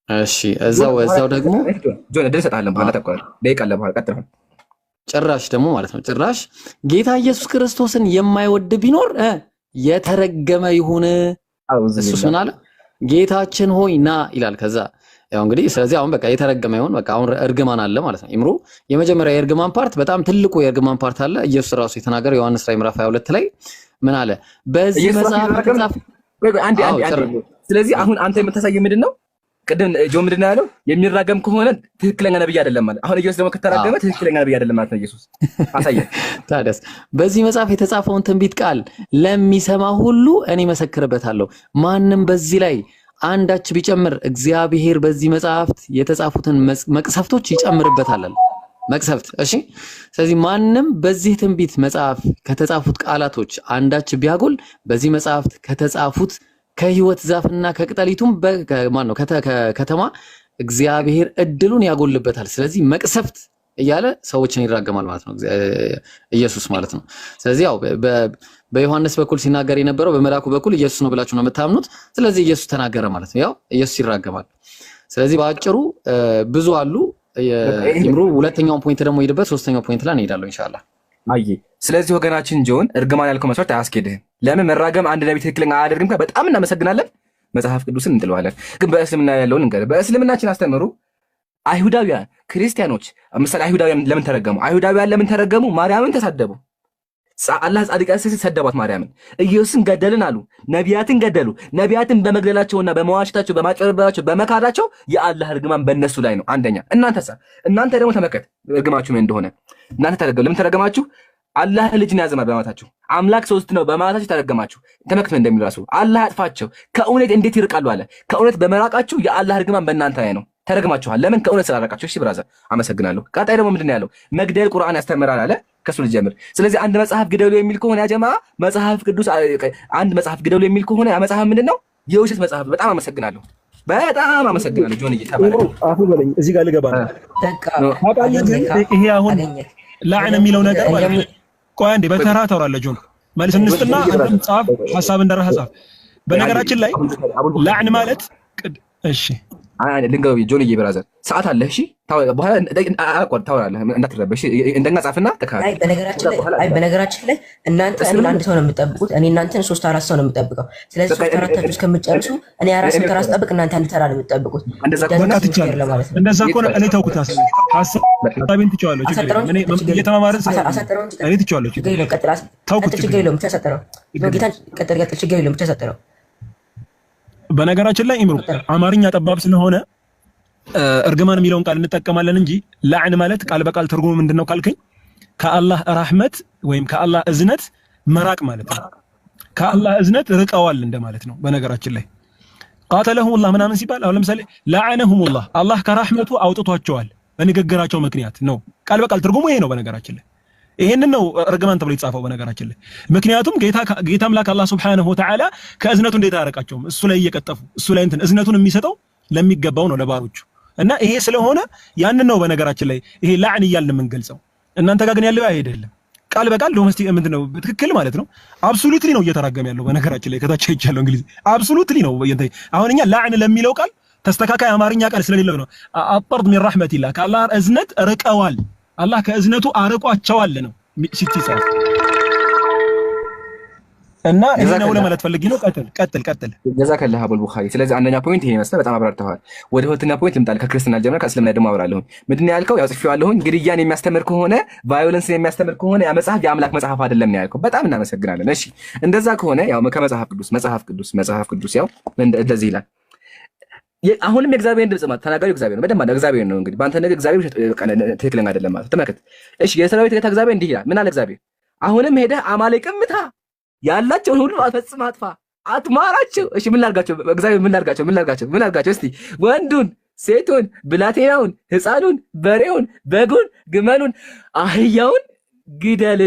እሺ እዛው ደግሞ ጆን እድል ሰጣለን በኋላ ተቆራል ደቂቃ አለ በኋላ ቀጥል። ጭራሽ ደግሞ ማለት ነው ጭራሽ ጌታ ኢየሱስ ክርስቶስን የማይወድ ቢኖር የተረገመ ይሁን። እሱስ ምን አለ? ጌታችን ሆይ ና ይላል። ከዛ ያው እንግዲህ ስለዚህ አሁን በቃ የተረገመ ይሁን፣ በቃ አሁን እርግማን አለ ማለት ነው። ኢምሩ የመጀመሪያ የእርግማን ፓርት በጣም ትልቁ የእርግማን ፓርት አለ። ኢየሱስ ራሱ የተናገረው ዮሐንስ ራዕይ ምዕራፍ 22 ላይ ምን አለ? በዚህ መጽሐፍ ተጻፈ። ስለዚህ አሁን አንተ የምታሳየው ምንድነው? ቅድም ጆ ምንድነው ያለው? የሚራገም ከሆነ ትክክለኛ ነብይ አይደለም ማለት። አሁን ኢየሱስ ደግሞ ከተራገመ ትክክለኛ ነብይ አይደለም ማለት ነው። ኢየሱስ አሳየን። ታዲያስ በዚህ መጽሐፍ የተጻፈውን ትንቢት ቃል ለሚሰማ ሁሉ እኔ መሰክርበታለሁ። ማንም በዚህ ላይ አንዳች ቢጨምር እግዚአብሔር በዚህ መጽሐፍት የተጻፉትን መቅሰፍቶች ይጨምርበታል። መቅሰፍት። እሺ። ስለዚህ ማንም በዚህ ትንቢት መጽሐፍ ከተጻፉት ቃላቶች አንዳች ቢያጎል በዚህ መጽሐፍት ከተጻፉት ከሕይወት ዛፍና ከቅጠሊቱም ከተማ እግዚአብሔር እድሉን ያጎልበታል። ስለዚህ መቅሰፍት እያለ ሰዎችን ይራገማል ማለት ነው ኢየሱስ ማለት ነው። ስለዚህ ያው በዮሐንስ በኩል ሲናገር የነበረው በመልአኩ በኩል ኢየሱስ ነው ብላችሁ ነው የምታምኑት። ስለዚህ ኢየሱስ ተናገረ ማለት ነው። ያው ኢየሱስ ይራገማል። ስለዚህ በአጭሩ ብዙ አሉ። ይምሩ ሁለተኛውን ፖይንት ደግሞ ሄድበት፣ ሶስተኛው ፖይንት ላይ እንሄዳለን ኢንሻአላህ። አይ ስለዚህ ወገናችን ጆን እርግማን ያልከው መስዋዕት አያስኬድህም። ለምን መራገም አንድ ነብይ ትክክለኛ አያደርግም? በጣም እናመሰግናለን። መጽሐፍ ቅዱስን እንጥለዋለን። ግን በእስልምና ያለውን እንገር። በእስልምናችን አስተምሩ አይሁዳውያን ክርስቲያኖች ምሳሌ አይሁዳውያን ለምን ተረገሙ? አይሁዳውያን ለምን ተረገሙ? ማርያምን ተሳደቡ። አላህ ጻድቃ ሰደባት ማርያምን። ኢየሱስን ገደልን አሉ። ነቢያትን ገደሉ። ነቢያትን በመግደላቸውና በመዋሸታቸው በማጭበርበራቸው በመካዳቸው የአላህ እርግማን በእነሱ ላይ ነው። አንደኛ እናንተ ደግሞ ተመከት እርግማችሁ ምን እንደሆነ። እናንተ ተረገሙ። ለምን ተረገማችሁ? አላህ ልጅን ያዘማል በማለታችሁ፣ አምላክ ሶስት ነው በማለታችሁ ተረገማችሁ። ተመክቶ እንደሚል ራሱ አላህ ያጥፋቸው። ከእውነት እንዴት ይርቃሉ አለ። ከእውነት በመራቃችሁ የአላህ እርግማን በእናንተ ላይ ነው። ተረግማችኋል። ለምን? ከእውነት ስላራቃችሁ። እሺ ብራዘር አመሰግናለሁ። ቀጣይ ደግሞ ምንድን ነው ያለው? መግደል ቁርአን ያስተምራል አለ። ከሱ ልጀምር። ስለዚህ አንድ መጽሐፍ ግደሉ የሚል ከሆነ ያ ጀማ መጽሐፍ ቅዱስ አንድ መጽሐፍ ግደሉ የሚል ከሆነ ያ መጽሐፍ ምንድነው? የውሸት መጽሐፍ። በጣም አመሰግናለሁ። በጣም አመሰግናለሁ ጆንዬ። ተባረክ። አፉ በለኝ እዚህ ጋር ልገባ ነው። ይሄ አሁን ላዕን የሚለው ነገር ማለት ነው። ቆይ አንዴ በተራ ታወራለህ ጆን። መልስ እንስጥና አንተም ጻፍ፣ ሐሳብ እንደራ ሐሳብ። በነገራችን ላይ ላዕን ማለት እሺ ልንገው ጆንዬ ብራዘር ሰዓት አለ። እሺ በኋላ አቋርጥ ታወራለህ፣ እንዳትረበሽ። እንደኛ ጻፍና ተካለ። በነገራችን ላይ እናንተ አንድ ሰው ነው የምትጠብቁት፣ እኔ እናንተን 3-4 ሰው ነው የምትጠብቀው። ስለዚህ 3-4 እስከምትጨርሱ እኔ 4 ሰው ተራ ስጠብቅ እናንተ አንድ ተራ ነው የምትጠብቁት። እንደዛ ከሆነ እኔ ተውኩት። ሐሳቤን ትቼዋለሁ። እኔ እየተማማርን እኔ ትቼዋለሁ። ተውኩት። ችግር የለውም ብቻ ሰጠረው። ጌታን ቀጥል ችግር የለውም ብቻ ሰጠረው። በነገራችን ላይ ኢምሩ አማርኛ ጠባብ ስለሆነ እርግማን የሚለውን ቃል እንጠቀማለን እንጂ ላዕን ማለት ቃል በቃል ትርጉሙ ምንድነው ካልከኝ ከአላህ ረህመት ወይም ከአላህ እዝነት መራቅ ማለት ነው። ከአላህ እዝነት ርቀዋል እንደማለት ነው። በነገራችን ላይ ቃተለሁሙላህ ምናምን ሲባል አሁን ለምሳሌ ለዓነሁሙላህ አላህ ከረህመቱ አውጥቷቸዋል በንግግራቸው ምክንያት ነው። ቃል በቃል ትርጉሙ ይሄ ነው። በነገራችን ላይ ይሄንን ነው እርግማን ተብሎ የተጻፈው። በነገራችን ላይ ምክንያቱም ጌታ አምላክ አላህ ሱብሓነሁ ወተዓላ ከእዝነቱ እንዴት አያረቃቸውም? እሱ ላይ እየቀጠፉ እሱ ላይ እንትን እዝነቱን የሚሰጠው ለሚገባው ነው ለባሮቹ። እና ይሄ ስለሆነ ያንን ነው በነገራችን ላይ ይሄ ላዕን እያልን የምንገልጸው። እናንተ ጋር ግን ያለው አይደለም። ቃል በቃል ዶሜስቲክ ምንድነው በትክክል ማለት ነው። አብሶሉትሊ ነው እየተራገመ ያለው። በነገራችን ላይ ከታች አይቻለሁ እንግሊዝ አብሶሉትሊ ነው። አሁን እኛ ላዕን ለሚለው ቃል ተስተካካይ አማርኛ ቃል ስለሌለው ነው። አጠርድ ሚን ረሕመቲላህ ከአላህ እዝነት ርቀዋል፣ አላህ ከእዝነቱ አርቋቸዋል ነው ሲጽፍ እና ይሄ ነው ለማለት ፈልጌ ነው። ቀጥል ጀዛከላህ አቡል ቡኻሪ። ስለዚህ አንደኛ ፖይንት ይሄ መስለ በጣም አብራርተዋል። ወደ ሁለተኛ ፖይንት ልምጣል። ከክርስትና ጀምረ ከእስልምና ደግሞ አብራለሁ። ምንድነው ያልከው? ያው ጽፌዋለሁ። ግድያን የሚያስተምር ከሆነ ቫዮለንስን የሚያስተምር ከሆነ ያ መጽሐፍ የአምላክ መጽሐፍ አይደለም ነው ያልከው። በጣም እናመሰግናለን። እሺ እንደዛ ከሆነ ያው መጽሐፍ ቅዱስ ያው እንደዚህ ይላል። አሁንም የእግዚአብሔርን ድምጽ ማለት ተናጋሪው እግዚአብሔር ነው። በደንብ እግዚአብሔር ነው። እንግዲህ በአንተ ነገር እግዚአብሔር ትክክለኛ አይደለም ማለት ተመልከት። እሺ የሰራዊት ጌታ እግዚአብሔር እንዲህ ይላል። ምን አለ እግዚአብሔር? አሁንም ሄደህ አማሌቅን ምታ፣ ያላቸውን ሁሉ ፈጽመህ አጥፋ፣ አትማራቸው። እሺ ምን ላድርጋቸው? እግዚአብሔር ምን ላድርጋቸው? እስቲ ወንዱን፣ ሴቱን፣ ብላቴናውን፣ ሕፃኑን፣ በሬውን፣ በጉን፣ ግመሉን፣ አህያውን ግደል።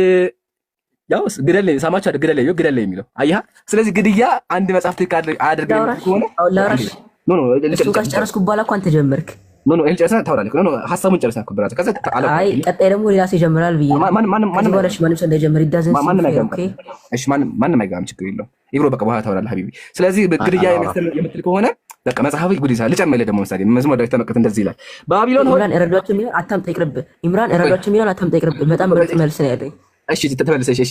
ያው ግደል ሳማቻ ግደል የሚለው አየህ። ስለዚህ ግድያ አንድ መጽሐፍ ትክክል አያደርግም ከሆነ ኖ እሱ ካስጨረስኩ በኋላ እኮ አንተ ጀመርክ። ኖ ይሄን ጨርሰናል። ታውራለህ። ኖ ሐሳቡን ጨርሰናል እኮ ብራዘር። ከዛ አይ ቀጣይ ደግሞ ሌላ ሰው ይጀምራል ብዬ ማንም ሰው እንዳይጀምር ይዳዘን። እሺ ማንም አይገባም፣ ችግር የለውም። ይብሮ በቃ በኋላ ታውራለህ ሀቢቢ። ስለዚህ ግድያ የምትል ከሆነ በቃ መጽሐፉ ጉድ ይላል። ልጨምርልህ ደግሞ ምሳሌ መዝሙር ዳዊት ተመልከት፣ እንደዚህ ይላል። ባቢሎን ኢምራን እረዷቸው የሚለው አታምጣ ይቅርብህ። ኢምራን እረዷቸው የሚለው አታምጣ ይቅርብህ። በጣም ምርጥ መልስ ነው ያለኝ። እሺ ተመለሰ። እሺ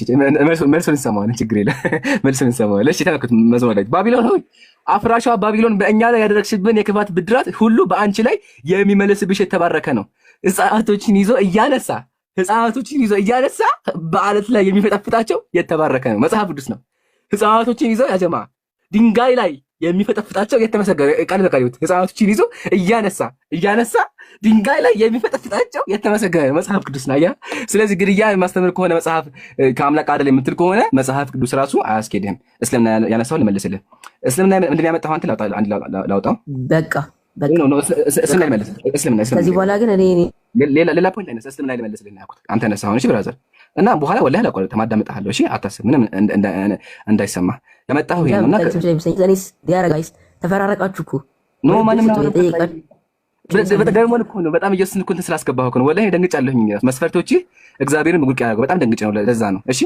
መልሱን እንሰማዋለን፣ ችግር የለም። መልሱን እንሰማዋለን። እሺ ተመልከት መዝሙር ዳዊት ባቢሎን ሆይ አፍራሿ ባቢሎን በእኛ ላይ ያደረግሽብን የክፋት ብድራት ሁሉ በአንቺ ላይ የሚመለስብሽ የተባረከ ነው። ሕፃናቶችን ይዞ እያነሳ በአለት ላይ የሚፈጠፍጣቸው የተባረከ ነው። መጽሐፍ ቅዱስ ነው። ሕፃናቶችን ይዞ ያጀማ ድንጋይ ላይ የሚፈጠፍጣቸው የተመሰገነ ቃል በቃል ይሁት ህፃናቶችን ይዞ እያነሳ ድንጋይ ላይ የሚፈጠፍጣቸው የተመሰገነ መጽሐፍ ቅዱስ ነው። አየህ። ስለዚህ ግድያ የማስተምር ከሆነ መጽሐፍ ከአምላክ አይደል የምትል ከሆነ መጽሐፍ ቅዱስ ራሱ አያስኬድህም። እስልምና ያነሳውን ልመልስልህ። እስልምና ምንድን ያመጣው አንተ ላውጣው በቃ እስልምና ልመልስ። እስልምና ከዚህ በኋላ ግን እኔ ሌላ ፖይንት ላይ እስልምና ልመልስልህ ነው ያልኩት። አንተ ነሳው። እሺ ብራዘር፣ እና በኋላ ወላሂ ላቋርጥ ማዳመጣለሁ። እሺ አታስብ፣ ምንም እንዳይሰማ ያመጣው ይሄ ነውና ዲያረጋይስ ተፈራረቃችሁ እኮ ኖ ማንም ነው በተገርሞን እኮ ነው። በጣም እየወሰንኩ እንትን ስላስገባሁ እኮ ነው። ወላሂ ደንግጫለሁኝ። መስፈርቶች እግዚአብሔርን ጉልቅ ያደረገው በጣም ደንግጬ ነው። ለዛ ነው። እሺ